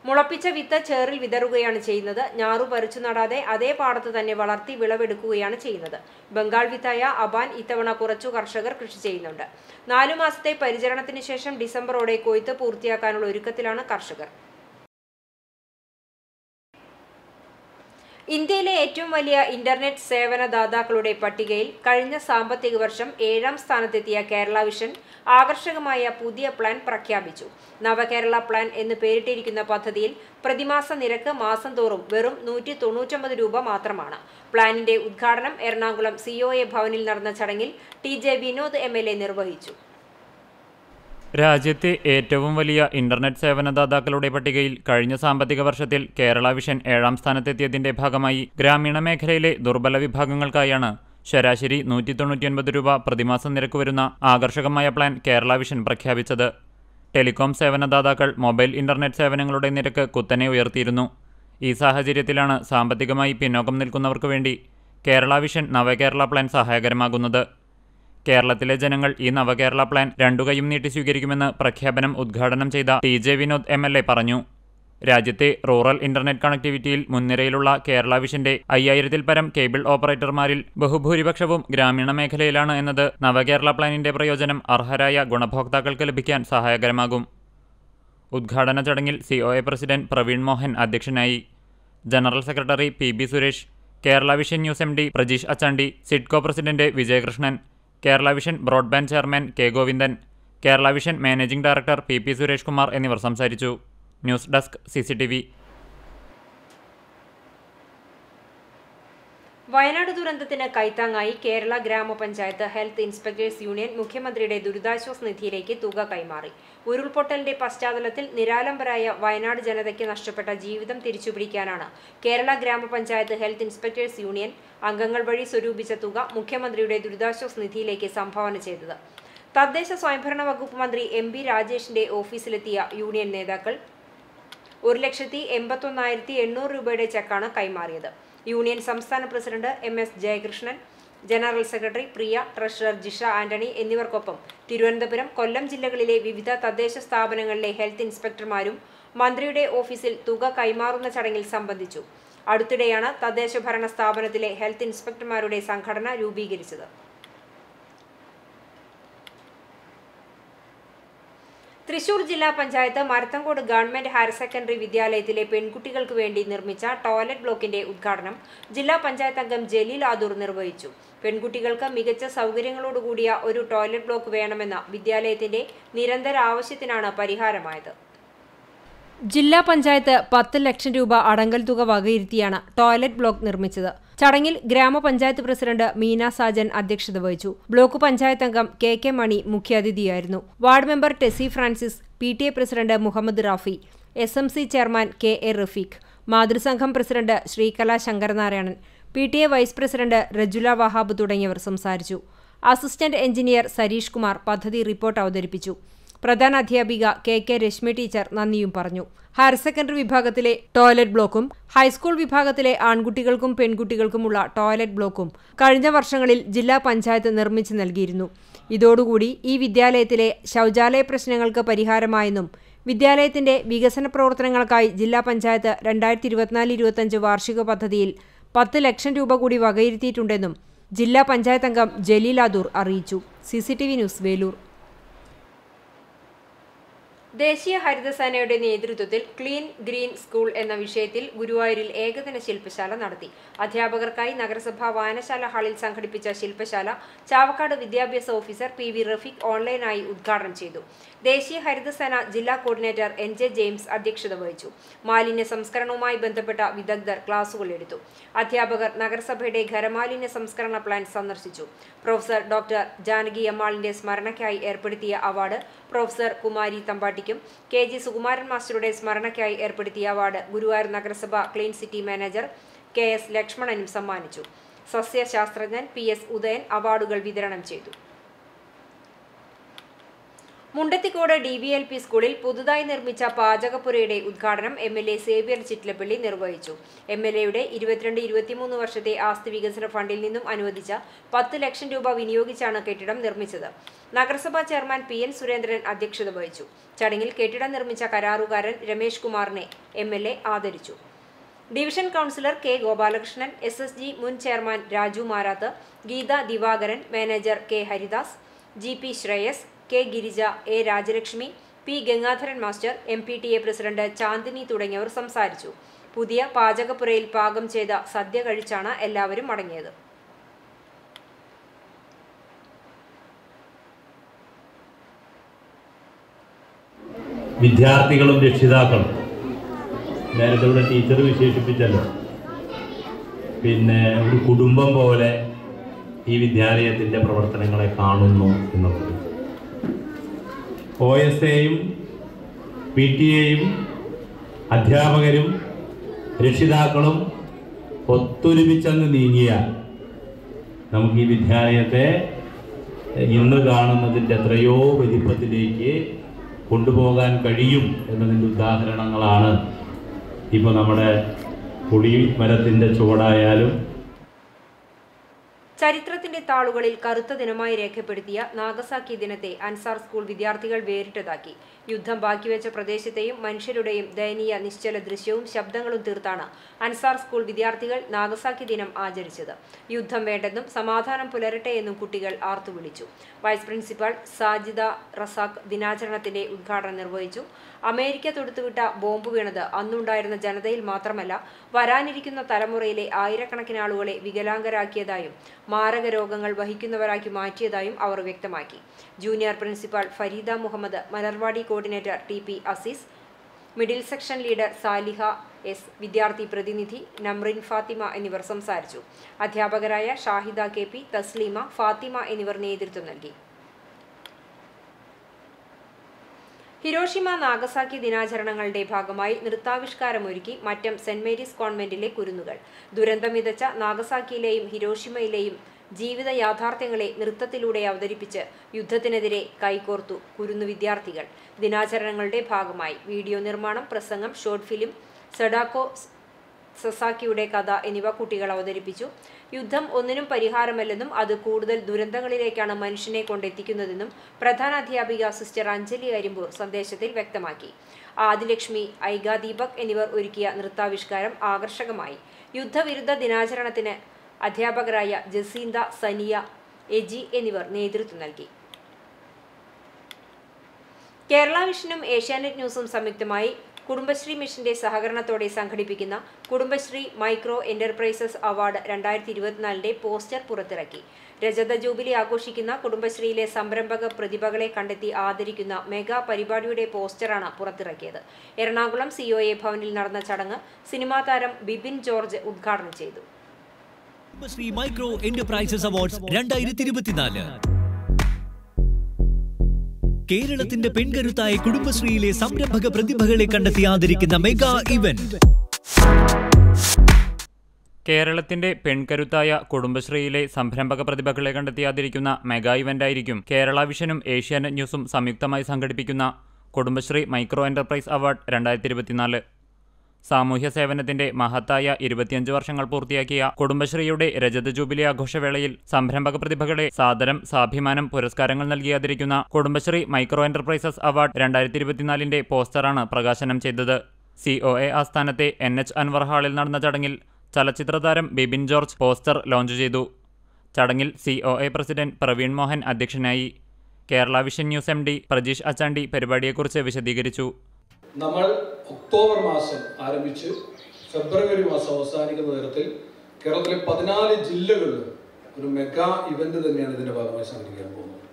മുളപ്പിച്ച വിത്ത് ചേറിൽ വിതറുകയാണ് ചെയ്യുന്നത്. ഞാറു പറിച്ചു നടാതെ അതേ പാടത്ത് തന്നെ വളർത്തി വിളവെടുക്കുകയാണ് ചെയ്യുന്നത്. ബംഗാൾ വിത്തായ അബാൻ ഇത്തവണ കുറച്ചു കർഷകർ കൃഷി ചെയ്യുന്നുണ്ട്. 4 മാസത്തെ പരിചരണത്തിന് ശേഷം ഡിസംബറോടെ കൊയ്ത്ത് പൂർത്തിയാക്കാനുള്ള ഒരുക്കത്തിലാണ് കർഷകർ. ഇന്ത്യയിലെ ഏറ്റവും വലിയ ഇന്റർനെറ്റ് സേവനദാതാക്കളുടെ പട്ടികയിൽ കഴിഞ്ഞ സാമ്പത്തിക വർഷം 7ാം സ്ഥാനത്തെത്തിയ കേരള വിഷൻ ആകർഷകമായ പുതിയ പ്ലാൻ പ്രഖ്യാപിച്ചു. നവകേരള പ്ലാൻ എന്ന് പേരിട്ടിരിക്കുന്ന പദ്ധതിയിൽ പ്രതിമാസ നിരക്ക് മാസം തോറും വെറും 199 രൂപ മാത്രമാണ്. പ്ലാനിന്റെ ഉദ്ഘാടനം എറണാകുളം COA ഭവനിൽ നടന്ന ചടങ്ങിൽ TJ വിനോദ് MLA നിർവഹിച്ചു. രാജ്യത്തെ ഏറ്റവും വലിയ ഇന്റർനെറ്റ് സേവനദാതാക്കളുടെ പട്ടികയിൽ കഴിഞ്ഞ സാമ്പത്തിക വർഷത്തിൽ കേരള വിഷൻ 7ാം സ്ഥാനത്തെത്തിയതിന്റെ ഭാഗമായി ഗ്രാമീണ മേഖലയിലെ ദുർബല വിഭാഗങ്ങൾക്കായാണ് ശരാശരി 199 രൂപ പ്രതിമാസ നിരക്ക് വരുന്ന ആകർഷകമായ പ്ലാൻ കേരള വിഷൻ പ്രഖ്യാപിച്ചത്. ടെലികോം സേവനദാതാക്കൾ മൊബൈൽ ഇന്റർനെറ്റ് സേവനങ്ങളുടെ നിരക്ക് കുത്തനെ ഉയർത്തിയിരുന്നു. ഈ സാഹചര്യത്തിലാണ് സാമ്പത്തികമായി പിന്നോക്കം നിൽക്കുന്നവർക്ക് വേണ്ടി കേരള വിഷൻ നവകേരള പ്ലാൻ സഹായകരമാകുന്നത്. കേരളത്തിലെ ജനങ്ങൾ ഈ നവകേരള പ്ലാൻ 2 കൈയും നീട്ടി സ്വീകരിക്കുമെന്ന് പ്രഖ്യാപനം ഉദ്ഘാടനം ചെയ്ത TJ വിനോദ് MLA പറഞ്ഞു. രാജ്യത്തെ റൂറൽ ഇന്റർനെറ്റ് കണക്ടിവിറ്റിയിൽ മുൻനിരയിലുള്ള കേരള വിഷന്റെ 5000-ൽ പരം കേബിൾ ഓപ്പറേറ്റർമാരിൽ ബഹുഭൂരിപക്ഷവും ഗ്രാമീണ മേഖലയിലാണ് എന്നത് നവകേരള പ്ലാനിന്റെ പ്രയോജനം അർഹരായ ഗുണഭോക്താക്കൾക്ക് ലഭിക്കാൻ സഹായകരമാകും. ഉദ്ഘാടന ചടങ്ങിൽ COA പ്രസിഡന്റ് പ്രവീൺ മോഹൻ അധ്യക്ഷനായി. General secretary PB Suresh, Kerala vision news MD Prajeesh Achandi, SIDCO president Vijayakrishnan, Kerala vision broadband chairman K Govindan, Kerala vision managing director PP Suresh Kumar എന്നിവർ സംസാരിച്ചു. News desk CCTV. വയനാട് ദുരന്തത്തിന് കൈത്താങ്ങായി കേരള ഗ്രാമപഞ്ചായത്ത് ഹെൽത്ത് ഇൻസ്പെക്ടേഴ്സ് യൂണിയൻ മുഖ്യമന്ത്രിയുടെ ദുരിതാശ്വാസ നിധിയിലേക്ക് തുക കൈമാറി. ഉരുൾപൊട്ടലിന്റെ പശ്ചാത്തലത്തിൽ നിരാലംബരായ വയനാട് ജനതയ്ക്ക് നഷ്ടപ്പെട്ട ജീവിതം തിരിച്ചുപിടിക്കാനാണ് കേരള ഗ്രാമപഞ്ചായത്ത് ഹെൽത്ത് ഇൻസ്പെക്ടേഴ്സ് യൂണിയൻ അംഗങ്ങൾ വഴി സ്വരൂപിച്ച തുക മുഖ്യമന്ത്രിയുടെ ദുരിതാശ്വാസ നിധിയിലേക്ക് സംഭാവന ചെയ്തത്. തദ്ദേശ സ്വയംഭരണ വകുപ്പ് മന്ത്രി MB രാജേഷിന്റെ ഓഫീസിലെത്തിയ യൂണിയൻ നേതാക്കൾ 1,81,800 രൂപയുടെ ചെക്കാണ് കൈമാറിയത്. യൂണിയൻ സംസ്ഥാന president MS Jayakrishnan, general secretary Priya, treasurer Jisha Antony എന്നിവർക്കൊപ്പം തിരുവനന്തപുരം, കൊല്ലം ജില്ലകളിലെ വിവിധ തദ്ദേശ സ്ഥാപനങ്ങളിലെ ഹെൽത്ത് ഇൻസ്പെക്ടർമാരും മന്ത്രിയുടെ ഓഫീസിൽ തുക കൈമാറുന്ന ചടങ്ങിൽ സംബന്ധിച്ചു. അടുത്തിടെയാണ് തദ്ദേശ ഭരണ സ്ഥാപനത്തിലെ ഹെൽത്ത് ഇൻസ്പെക്ടർമാരുടെ സംഘടന രൂപീകരിച്ചത്. തൃശൂർ ജില്ലാ panchayat Marathamcode government higher secondary വിദ്യാലയത്തിലെ പെൺകുട്ടികൾക്ക് വേണ്ടി നിർമ്മിച്ച ടോയ്ലറ്റ് ബ്ലോക്കിന്റെ ഉദ്ഘാടനം ജില്ലാ പഞ്ചായത്ത് അംഗം ജലീൽ ആദൂർ നിർവഹിച്ചു. പെൺകുട്ടികൾക്ക് മികച്ച സൗകര്യങ്ങളോടുകൂടിയ ഒരു ടോയ്ലറ്റ് ബ്ലോക്ക് വേണമെന്ന വിദ്യാലയത്തിന്റെ നിരന്തര ആവശ്യത്തിനാണ് പരിഹാരമായത്. ജില്ലാ പഞ്ചായത്ത് 10 ലക്ഷം രൂപ അടങ്കൽ തുക വകയിരുത്തിയാണ് ടോയ്ലറ്റ് ബ്ലോക്ക് നിർമ്മിച്ചത്. ചടങ്ങിൽ ഗ്രാമപഞ്ചായത്ത് പ്രസിഡന്റ് മീന സാജൻ അധ്യക്ഷത വഹിച്ചു. ബ്ലോക്ക് പഞ്ചായത്ത് അംഗം KK മണി മുഖ്യാതിഥിയായിരുന്നു. Ward member Tessy Francis, PTA president Muhammad Rafi, SMC chairman KA Rafeeq, മാതൃസംഘം president Sreekala Sankaranarayanan, PTA vice president Rejula Wahab തുടങ്ങിയവർ സംസാരിച്ചു. അസിസ്റ്റന്റ് എഞ്ചിനീയർ സരീഷ് കുമാർ പദ്ധതി റിപ്പോർട്ട് അവതരിപ്പിച്ചു. പ്രധാന അധ്യാപിക KK രശ്മി ടീച്ചർ നന്ദിയും പറഞ്ഞു. ഹയർ സെക്കൻഡറി വിഭാഗത്തിലെ ടോയ്ലറ്റ് ബ്ലോക്കും ഹൈസ്കൂൾ വിഭാഗത്തിലെ ആൺകുട്ടികൾക്കും പെൺകുട്ടികൾക്കുമുള്ള ടോയ്ലറ്റ് ബ്ലോക്കും കഴിഞ്ഞ വർഷങ്ങളിൽ ജില്ലാ പഞ്ചായത്ത് നിർമ്മിച്ചു നൽകിയിരുന്നു. ഇതോടുകൂടി ഈ വിദ്യാലയത്തിലെ ശൗചാലയ പ്രശ്നങ്ങൾക്ക് പരിഹാരമായെന്നും വിദ്യാലയത്തിന്റെ വികസന പ്രവർത്തനങ്ങൾക്കായി ജില്ലാ പഞ്ചായത്ത് 2024-25 വാർഷിക പദ്ധതിയിൽ 10 ലക്ഷം രൂപ കൂടി വകയിരുത്തിയിട്ടുണ്ടെന്നും ജില്ലാ പഞ്ചായത്ത് അംഗം ജലീൽ ആദൂർ അറിയിച്ചു. CCTV news, Velur. ദേശീയ ഹരിതസേനയുടെ നേതൃത്വത്തിൽ ക്ലീൻ ഗ്രീൻ സ്കൂൾ എന്ന വിഷയത്തിൽ ഗുരുവായൂരിൽ ഏകദിന ശില്പശാല നടത്തി. അധ്യാപകർക്കായി നഗരസഭാ വായനശാല ഹാളിൽ സംഘടിപ്പിച്ച ശില്പശാല ചാവക്കാട് വിദ്യാഭ്യാസ ഓഫീസർ PV റഫീഖ് ഓൺലൈനായി ഉദ്ഘാടനം ചെയ്തു. ദേശീയ ഹരിതസേന ജില്ലാ കോർഡിനേറ്റർ NJ ജെയിംസ് അധ്യക്ഷത വഹിച്ചു. മാലിന്യ സംസ്കരണവുമായി ബന്ധപ്പെട്ട വിദഗ്ധർ ക്ലാസുകൾ എടുത്തു. അധ്യാപകർ നഗരസഭയുടെ ഖരമാലിന്യ സംസ്കരണ പ്ലാൻ സന്ദർശിച്ചു. പ്രൊഫസർ ഡോക്ടർ ജാനകി അമ്മാളിന്റെ സ്മരണയ്ക്കായി ഏർപ്പെടുത്തിയ അവാർഡ് പ്രൊഫസർ കുമാരി തമ്പാട്ടിക്കും KG സുകുമാരൻ മാസ്റ്ററുടെ സ്മരണയ്ക്കായി ഏർപ്പെടുത്തിയ അവാർഡ് ഗുരുവായൂർ നഗരസഭ ക്ലീൻ സിറ്റി മാനേജർ KS ലക്ഷ്മണനും സമ്മാനിച്ചു. സസ്യശാസ്ത്രജ്ഞൻ PS ഉദയൻ അവാർഡുകൾ വിതരണം ചെയ്തു. മുണ്ടത്തിക്കോട് DVLP സ്കൂളിൽ പുതുതായി നിർമ്മിച്ച പാചകപ്പുരയുടെ ഉദ്ഘാടനം MLA സേവ്യർ ചിറ്റ്ലപ്പള്ളി നിർവഹിച്ചു. MLAയുടെ 22-23 വർഷത്തെ ആസ്തി വികസന ഫണ്ടിൽ നിന്നും അനുവദിച്ച 10 ലക്ഷം രൂപ വിനിയോഗിച്ചാണ് കെട്ടിടം നിർമ്മിച്ചത്. നഗരസഭാ ചെയർമാൻ PN സുരേന്ദ്രൻ അധ്യക്ഷത വഹിച്ചു. ചടങ്ങിൽ കെട്ടിടം നിർമ്മിച്ച കരാറുകാരൻ രമേഷ് കുമാറിനെ MLA ആദരിച്ചു. Division councillor K Gopalakrishnan, SSG മുൻ chairman Raju Marath, Geetha Divakaran, manager K Haridas, GP Shreyas, K Girija, A Rajalakshmi, P Gangadharan master, MPTA president Chandini തുടങ്ങിയവർ സംസാരിച്ചു. പുതിയ പാചകപ്പുരയിൽ പാകം ചെയ്ത സദ്യ കഴിച്ചാണ് എല്ലാവരും മടങ്ങിയത്. വിദ്യാർത്ഥികളും രക്ഷിതാക്കളും നേരത്തെ ഇവിടെ ടീച്ചർ വിശേഷിപ്പിച്ചല്ലോ, പിന്നെ ഒരു കുടുംബം പോലെ ഈ വിദ്യാലയത്തിൻ്റെ പ്രവർത്തനങ്ങളെ കാണുന്നു എന്നുള്ളത്. OSAയും PTA-യും അധ്യാപകരും രക്ഷിതാക്കളും ഒത്തൊരുമിച്ചങ്ങ് നീങ്ങിയാൽ നമുക്ക് ഈ വിദ്യാലയത്തെ ഇന്ന് കാണുന്നതിൻ്റെ എത്രയോ വലിപ്പത്തിലേക്ക് കൊണ്ടുപോകാൻ കഴിയും എന്നതിൻ്റെ ഉദാഹരണങ്ങളാണ് ഇപ്പോൾ നമ്മുടെ പുളിമരത്തിൻ്റെ ചുവടായാലും. ചരിത്രത്തിന്റെ താളുകളിൽ കറുത്ത ദിനമായി രേഖപ്പെടുത്തിയ നാഗസാക്കി ദിനത്തെ അൻസാർ സ്കൂൾ വിദ്യാർത്ഥികൾ വേറിട്ടതാക്കി. യുദ്ധം ബാക്കിവെച്ച പ്രദേശത്തെയും മനുഷ്യരുടെയും ദയനീയ നിശ്ചല ദൃശ്യവും ശബ്ദങ്ങളും തീർത്താണ് അൻസാർ സ്കൂൾ വിദ്യാർത്ഥികൾ നാഗസാക്കി ദിനം ആചരിച്ചത്. യുദ്ധം വേണ്ടെന്നും സമാധാനം പുലരട്ടെ എന്നും കുട്ടികൾ ആർത്തുവിളിച്ചു. വൈസ് പ്രിൻസിപ്പൽ സാജിദ റസാഖ് ദിനാചരണത്തിന്റെ ഉദ്ഘാടനം നിർവഹിച്ചു. അമേരിക്ക തൊടുത്തുവിട്ട ബോംബ് വീണത് അന്നുണ്ടായിരുന്ന ജനതയിൽ മാത്രമല്ല, വരാനിരിക്കുന്ന തലമുറയിലെ ആയിരക്കണക്കിന് ആളുകളെ വികലാംഗരാക്കിയതായും മാരക രോഗങ്ങൾ വഹിക്കുന്നവരാക്കി മാറ്റിയതായും അവർ വ്യക്തമാക്കി. Junior principal Fareeda Muhammad, Malarvadi coordinator TP Azeez, middle section leader Saliha S, വിദ്യാർത്ഥി പ്രതിനിധി നമ്രിൻ ഫാത്തിമ എന്നിവർ സംസാരിച്ചു. അധ്യാപകരായ ഷാഹിദ KP, തസ്ലീമ, ഫാത്തിമ എന്നിവർ നേതൃത്വം നൽകി. ഹിരോഷിമ നാഗസാക്കി ദിനാചരണങ്ങളുടെ ഭാഗമായി നൃത്താവിഷ്കാരമൊരുക്കി മറ്റം സെന്റ് മേരീസ് കോൺവെന്റിലെ കുരുന്നുകൾ. ദുരന്തം വിതച്ച നാഗസാക്കിയിലെയും ഹിരോഷിമയിലെയും ജീവിത യാഥാർത്ഥ്യങ്ങളെ നൃത്തത്തിലൂടെ അവതരിപ്പിച്ച് യുദ്ധത്തിനെതിരെ കൈകോർത്തു കുരുന്നു വിദ്യാർത്ഥികൾ. ദിനാചരണങ്ങളുടെ ഭാഗമായി വീഡിയോ നിർമ്മാണം, പ്രസംഗം, ഷോർട്ട് ഫിലിം, സഡാക്കോ സസാക്കിയുടെ കഥ എന്നിവ കുട്ടികൾ അവതരിപ്പിച്ചു. യുദ്ധം ഒന്നിനും പരിഹാരമല്ലെന്നും അത് കൂടുതൽ ദുരന്തങ്ങളിലേക്കാണ് മനുഷ്യനെ കൊണ്ടെത്തിക്കുന്നതെന്നും പ്രധാന അധ്യാപിക സിസ്റ്റർ അഞ്ജലി അരിമ്പൂർ സന്ദേശത്തിൽ വ്യക്തമാക്കി. ആദിലക്ഷ്മി, ഐഗ ദീപക് എന്നിവർ ഒരുക്കിയ നൃത്താവിഷ്കാരം ആകർഷകമായി. യുദ്ധവിരുദ്ധ ദിനാചരണത്തിന് അധ്യാപകരായ ജസീന്ത, സനിയ, എജി എന്നിവർ നേതൃത്വം നൽകി. കേരള വിഷനും ഏഷ്യാനെറ്റ് ന്യൂസും സംയുക്തമായി കുടുംബശ്രീ മിഷന്റെ സഹകരണത്തോടെ സംഘടിപ്പിക്കുന്ന Kudumbashree micro enterprises award 2024 poster പുറത്തിറക്കി. രജത ജൂബിലി ആഘോഷിക്കുന്ന കുടുംബശ്രീയിലെ സംരംഭക പ്രതിഭകളെ കണ്ടെത്തി ആദരിക്കുന്ന മെഗാ പരിപാടിയുടെ പോസ്റ്ററാണ് പുറത്തിറക്കിയത്. എറണാകുളം COA ഭവനിൽ നടന്ന ചടങ്ങ് സിനിമാ താരം ബിബിൻ ജോർജ് ഉദ്ഘാടനം ചെയ്തു. കുടുംബശ്രീ മൈക്രോ എന്റർപ്രൈസസ് അവാർഡ്സ് 2024 കേരളത്തിന്റെ പെൺകരുത്തായ കുടുംബശ്രീയിലെ സംരംഭക പ്രതിഭകളെ കണ്ടെത്തി ആദരിക്കുന്ന മെഗാ ഇവന്റ്. കേരളത്തിന്റെ പെൺകരുത്തായ കുടുംബശ്രീയിലെ സംരംഭക പ്രതിഭകളെ കണ്ടെത്തി ആദരിക്കുന്ന മെഗാ ഇവന്റായിരിക്കും കേരള വിഷനും ഏഷ്യാനെറ്റ് ന്യൂസും സംയുക്തമായി സംഘടിപ്പിക്കുന്ന കുടുംബശ്രീ മൈക്രോ എന്റർപ്രൈസ് അവാർഡ് 2024. സാമൂഹ്യ സേവനത്തിന്റെ മഹത്തായ 25 വർഷങ്ങൾ പൂർത്തിയാക്കിയ കുടുംബശ്രീയുടെ രജത ജൂബിലി ആഘോഷവേളയിൽ സംരംഭക പ്രതിഭകളെ സാദരം സാഭിമാനം പുരസ്കാരങ്ങൾ നൽകി ആദരിക്കുന്ന കുടുംബശ്രീ മൈക്രോ എന്റർപ്രൈസസ് അവാർഡ് 2024 പോസ്റ്ററാണ് പ്രകാശനം ചെയ്തത്. COA ആസ്ഥാനത്തെ NH അൻവർ ഹാളിൽ നടന്ന ചടങ്ങിൽ ചലച്ചിത്രതാരം ബിബിൻ ജോർജ് പോസ്റ്റർ ലോഞ്ച് ചെയ്തു. ചടങ്ങിൽ COA പ്രസിഡന്റ് പ്രവീൺ മോഹൻ അധ്യക്ഷനായി. Kerala vision news MD Prajeesh Achandi പരിപാടിയെക്കുറിച്ച് വിശദീകരിച്ചു. നമ്മൾ ഒക്ടോബർ മാസം ആരംഭിച്ച് ഫെബ്രുവരി മാസം അവസാനിക്കുന്ന തരത്തിൽ കേരളത്തിലെ 14 ജില്ലകളിലും ഒരു മെഗാ ഇവന്റ് തന്നെയാണ് ഇതിന്റെ ഭാഗമായി സംഘടിപ്പിക്കാൻ പോകുന്നത്.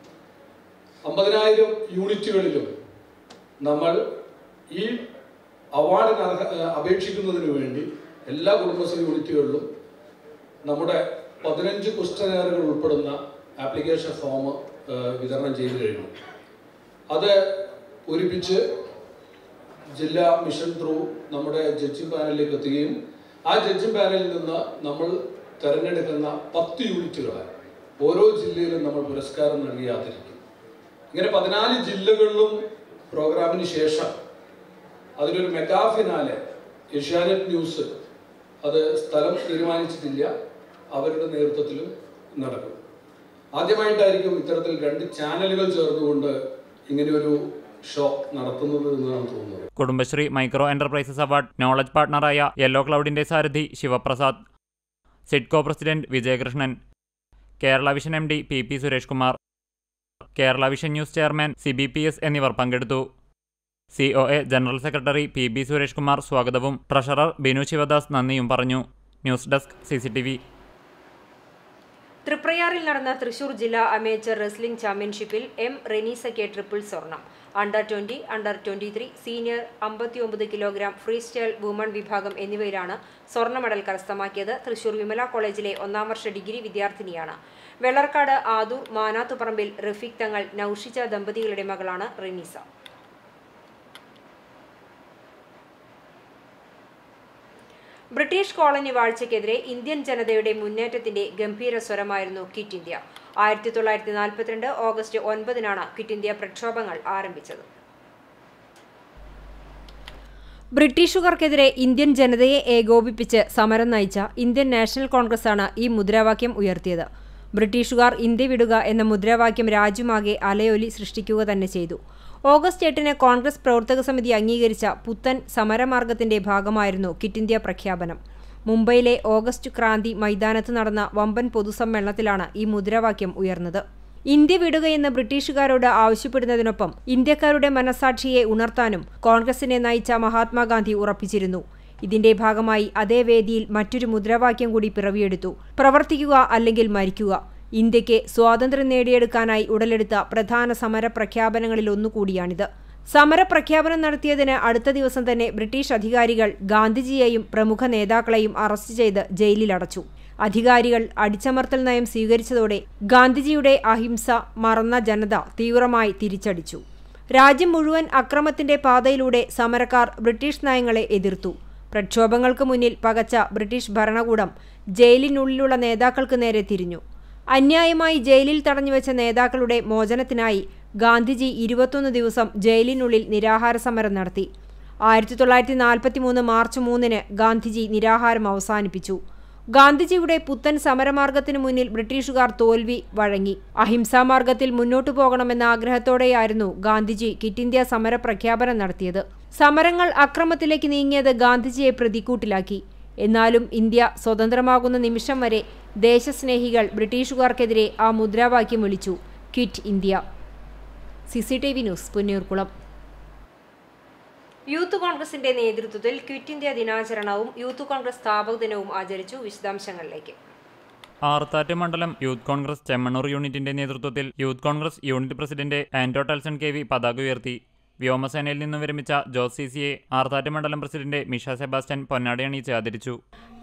50,000 യൂണിറ്റുകളിലും നമ്മൾ ഈ അവാർഡിന് അപേക്ഷിക്കുന്നതിന് വേണ്ടി എല്ലാ കുടുംബശ്രീ യൂണിറ്റുകളിലും നമ്മുടെ 15 ക്വസ്റ്റ്യനെയറുകൾ ഉൾപ്പെടുന്ന ആപ്ലിക്കേഷൻ ഫോം വിതരണം ചെയ്തു കഴിഞ്ഞു. അത് പൂരിപ്പിച്ച് ജില്ലാ മിഷൻ ത്രൂ നമ്മുടെ ജഡ്ജിംഗ് പാനലിലേക്ക് എത്തുകയും ആ ജഡ്ജിംഗ് പാനലിൽ നിന്ന് നമ്മൾ തിരഞ്ഞെടുക്കുന്ന 10 യൂണിറ്റുകളെ ഓരോ ജില്ലയിലും നമ്മൾ പുരസ്കാരം നൽകി ആദരിക്കും. ഇങ്ങനെ 14 ജില്ലകളിലും പ്രോഗ്രാമിന് ശേഷം അതിലൊരു മെഗാ ഫിനാലെ ഏഷ്യാനെറ്റ് ന്യൂസ് അത് സ്ഥലം തീരുമാനിച്ചിട്ടില്ല, അവരുടെ നേതൃത്വത്തിലും നടക്കും. ആദ്യമായിട്ടായിരിക്കും ഇത്തരത്തിൽ 2 ചാനലുകൾ ചേർന്നുകൊണ്ട് ഇങ്ങനെയൊരു ഷോ നടത്തുന്നത് എന്നാണ് തോന്നുന്നത്. Kudumbashree micro enterprises award knowledge പാർട്ണറായ യെല്ലോ ക്ലൗഡിന്റെ സാരഥി Sivaprasad, SIDCO president Vijayakrishnan, Kerala vision MD PP Suresh Kumar, Kerala vision news chairman CBPS എന്നിവർ പങ്കെടുത്തു. COA general secretary PB Suresh Kumar സ്വാഗതവും ട്രഷറർ ബിനു ശിവദാസ് നന്ദിയും പറഞ്ഞു. News desk CCTV. തൃപ്രയാറിൽ നടന്ന തൃശൂർ ജില്ലാ അമേച്ചർ റെസ്ലിംഗ് ചാമ്പ്യൻഷിപ്പിൽ റെനീസയ്ക്ക് ട്രിപ്പിൾ സ്വർണം. Under 20, under 23, senior 59 kilogram free style woman വിഭാഗം എന്നിവയിലാണ് സ്വർണ്ണ മെഡൽ കരസ്ഥമാക്കിയത്. തൃശൂർ വിമല കോളേജിലെ 1ാം വർഷ ഡിഗ്രി വിദ്യാർത്ഥിനിയാണ്. വെള്ളർക്കാട് ആദൂർ മാനാത്തുപറമ്പിൽ റഫീഖ് തങ്ങൾ നൌഷിജ ദമ്പതികളുടെ മകളാണ് റെനീസ. ബ്രിട്ടീഷ് കോളനി വാഴ്ചയ്ക്കെതിരെ ഇന്ത്യൻ ജനതയുടെ മുന്നേറ്റത്തിന്റെ ഗംഭീര സ്വരമായിരുന്നു ക്വിറ്റ് ഇന്ത്യ. 1942 ഓഗസ്റ്റ് 9-നാണ് ക്വിറ്റ് ഇന്ത്യ പ്രക്ഷോഭങ്ങൾ ആരംഭിച്ചത്. ബ്രിട്ടീഷുകാർക്കെതിരെ ഇന്ത്യൻ ജനതയെ ഏകോപിപ്പിച്ച് സമരം നയിച്ച ഇന്ത്യൻ നാഷണൽ കോൺഗ്രസാണ് ഈ മുദ്രാവാക്യം ഉയർത്തിയത്. ബ്രിട്ടീഷുകാർ ഇന്ത്യ വിടുക എന്ന മുദ്രാവാക്യം രാജ്യമാകെ അലയൊലി സൃഷ്ടിക്കുക തന്നെ ചെയ്തു. ഓഗസ്റ്റ് 8-ന് കോൺഗ്രസ് പ്രവർത്തക സമിതി അംഗീകരിച്ച പുത്തൻ സമരമാർഗത്തിന്റെ ഭാഗമായിരുന്നു ക്വിറ്റ് ഇന്ത്യ പ്രഖ്യാപനം. മുംബൈയിലെ ഓഗസ്റ്റ് ക്രാന്തി മൈതാനത്ത് നടന്ന വമ്പൻ പൊതുസമ്മേളനത്തിലാണ് ഈ മുദ്രാവാക്യം ഉയർന്നത്. ഇന്ത്യ വിടുകയെന്ന് ബ്രിട്ടീഷുകാരോട് ആവശ്യപ്പെടുന്നതിനൊപ്പം ഇന്ത്യക്കാരുടെ മനസാക്ഷിയെ ഉണർത്താനും കോൺഗ്രസിനെ നയിച്ച മഹാത്മാഗാന്ധി ഉറപ്പിച്ചിരുന്നു. ഇതിന്റെ ഭാഗമായി അതേ വേദിയിൽ മറ്റൊരു മുദ്രാവാക്യം കൂടി പിറവിയെടുത്തു: പ്രവർത്തിക്കുക അല്ലെങ്കിൽ മരിക്കുക. ഇന്ത്യക്ക് സ്വാതന്ത്ര്യം നേടിയെടുക്കാനായി ഉടലെടുത്ത പ്രധാന സമരപ്രഖ്യാപനങ്ങളിലൊന്നുകൂടിയാണിത്. സമരപ്രഖ്യാപനം നടത്തിയതിന് അടുത്ത ദിവസം തന്നെ ബ്രിട്ടീഷ് അധികാരികൾ ഗാന്ധിജിയെയും പ്രമുഖ നേതാക്കളെയും അറസ്റ്റ് ചെയ്ത് ജയിലിലടച്ചു. അധികാരികൾ അടിച്ചമർത്തൽ നയം സ്വീകരിച്ചതോടെ ഗാന്ധിജിയുടെ അഹിംസ മറന്ന ജനത തീവ്രമായി തിരിച്ചടിച്ചു. രാജ്യം മുഴുവൻ അക്രമത്തിന്റെ പാതയിലൂടെ സമരക്കാർ ബ്രിട്ടീഷ് നയങ്ങളെ എതിർത്തു. പ്രക്ഷോഭങ്ങൾക്ക് മുന്നിൽ പകച്ച ബ്രിട്ടീഷ് ഭരണകൂടം ജയിലിനുള്ളിലുള്ള നേതാക്കൾക്ക് നേരെ തിരിഞ്ഞു. അന്യായമായി ജയിലിൽ തടഞ്ഞുവെച്ച നേതാക്കളുടെ മോചനത്തിനായി ഗാന്ധിജി 21 ദിവസം ജയിലിനുള്ളിൽ നിരാഹാര സമരം നടത്തി. 1943 മാർച്ച് 3-ന് ഗാന്ധിജി നിരാഹാരം അവസാനിപ്പിച്ചു. ഗാന്ധിജിയുടെ പുത്തൻ സമരമാർഗത്തിനു മുന്നിൽ ബ്രിട്ടീഷുകാർ തോൽവി വഴങ്ങി. അഹിംസാമാർഗത്തിൽ മുന്നോട്ടു പോകണമെന്ന ആഗ്രഹത്തോടെയായിരുന്നു ഗാന്ധിജി ക്വിറ്റ് ഇന്ത്യ സമരപ്രഖ്യാപനം നടത്തിയത്. സമരങ്ങൾ അക്രമത്തിലേക്ക് നീങ്ങിയത് ഗാന്ധിജിയെ പ്രതിക്കൂട്ടിലാക്കി. എന്നാലും ഇന്ത്യ സ്വതന്ത്രമാകുന്ന നിമിഷം വരെ ദേശസ്നേഹികൾ ബ്രിട്ടീഷുകാർക്കെതിരെ ആ മുദ്രാവാക്യം വിളിച്ചു: quit India. CCTV news, Punnayurkulam. Youth കോൺഗ്രസിന്റെ നേതൃത്വത്തിൽ ക്വിറ്റ് ഇന്ത്യ ദിനാചരണവും യൂത്ത് കോൺഗ്രസ് സ്ഥാപക ദിനവും ആചരിച്ചു. വിശദാംശങ്ങളിലേക്ക്. ആർത്താറ്റ് മണ്ഡലം യൂത്ത് കോൺഗ്രസ് ചെമ്മണ്ണൂർ യൂണിറ്റിന്റെ നേതൃത്വത്തിൽ youth Congress unit president Anto ടെൽസൺ KV പതാക ഉയർത്തി. വ്യോമസേനയിൽ നിന്നും വിരമിച്ച ജോസ് CCയെ ആർത്താറ്റ് മണ്ഡലം പ്രസിഡന്റ് മിഷ സെബാസ്റ്റ്യൻ പൊന്നാടി അണിയിച്ച് ആദരിച്ചു.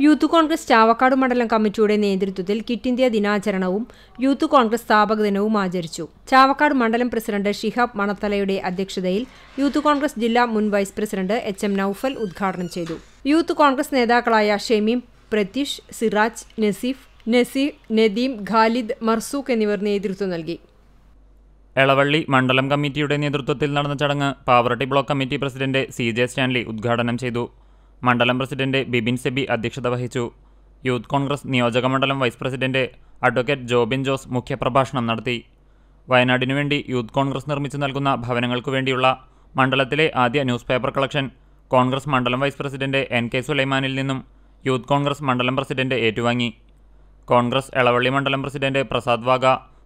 യൂത്ത് കോൺഗ്രസ് ചാവക്കാട് മണ്ഡലം കമ്മിറ്റിയുടെ നേതൃത്വത്തിൽ ക്വിറ്റ് ഇന്ത്യ ദിനാചരണവും യൂത്ത് കോൺഗ്രസ് സ്ഥാപക ദിനവും ആചരിച്ചു. ചാവക്കാട് മണ്ഡലം പ്രസിഡന്റ് ഷിഹാബ് മണത്തലയുടെ അധ്യക്ഷതയിൽ യൂത്ത് കോൺഗ്രസ് ജില്ലാ മുൻ വൈസ് പ്രസിഡന്റ് HM നൌഫൽ ഉദ്ഘാടനം ചെയ്തു. യൂത്ത് കോൺഗ്രസ് നേതാക്കളായ ഷമീം, പ്രത്യുഷ്, സിറാജ്, നസീർ, നദീം, ഖാലിദ്, മർസൂഖ് എന്നിവർ നേതൃത്വം നൽകി. എളവള്ളി മണ്ഡലം കമ്മിറ്റിയുടെ നേതൃത്വത്തിൽ നടന്ന ചടങ്ങ് Pavaratty block committee president CJ Stanley ഉദ്ഘാടനം ചെയ്തു. മണ്ഡലം പ്രസിഡന്റ് ബിബിൻ സെബി അധ്യക്ഷത വഹിച്ചു. യൂത്ത് കോൺഗ്രസ് നിയോജക മണ്ഡലം vice president advocate Jobin Jose മുഖ്യപ്രഭാഷണം നടത്തി. വയനാടിനുവേണ്ടി യൂത്ത് കോൺഗ്രസ് നിർമ്മിച്ചു നൽകുന്ന ഭവനങ്ങൾക്കു വേണ്ടിയുള്ള മണ്ഡലത്തിലെ ആദ്യ ന്യൂസ് പേപ്പർ കളക്ഷൻ കോൺഗ്രസ് മണ്ഡലം വൈസ് പ്രസിഡന്റ് NK സുലൈമാനിൽ നിന്നും യൂത്ത് കോൺഗ്രസ് മണ്ഡലം പ്രസിഡന്റ് ഏറ്റുവാങ്ങി. കോൺഗ്രസ് എളവള്ളി മണ്ഡലം പ്രസിഡന്റ് പ്രസാദ് വാഗ,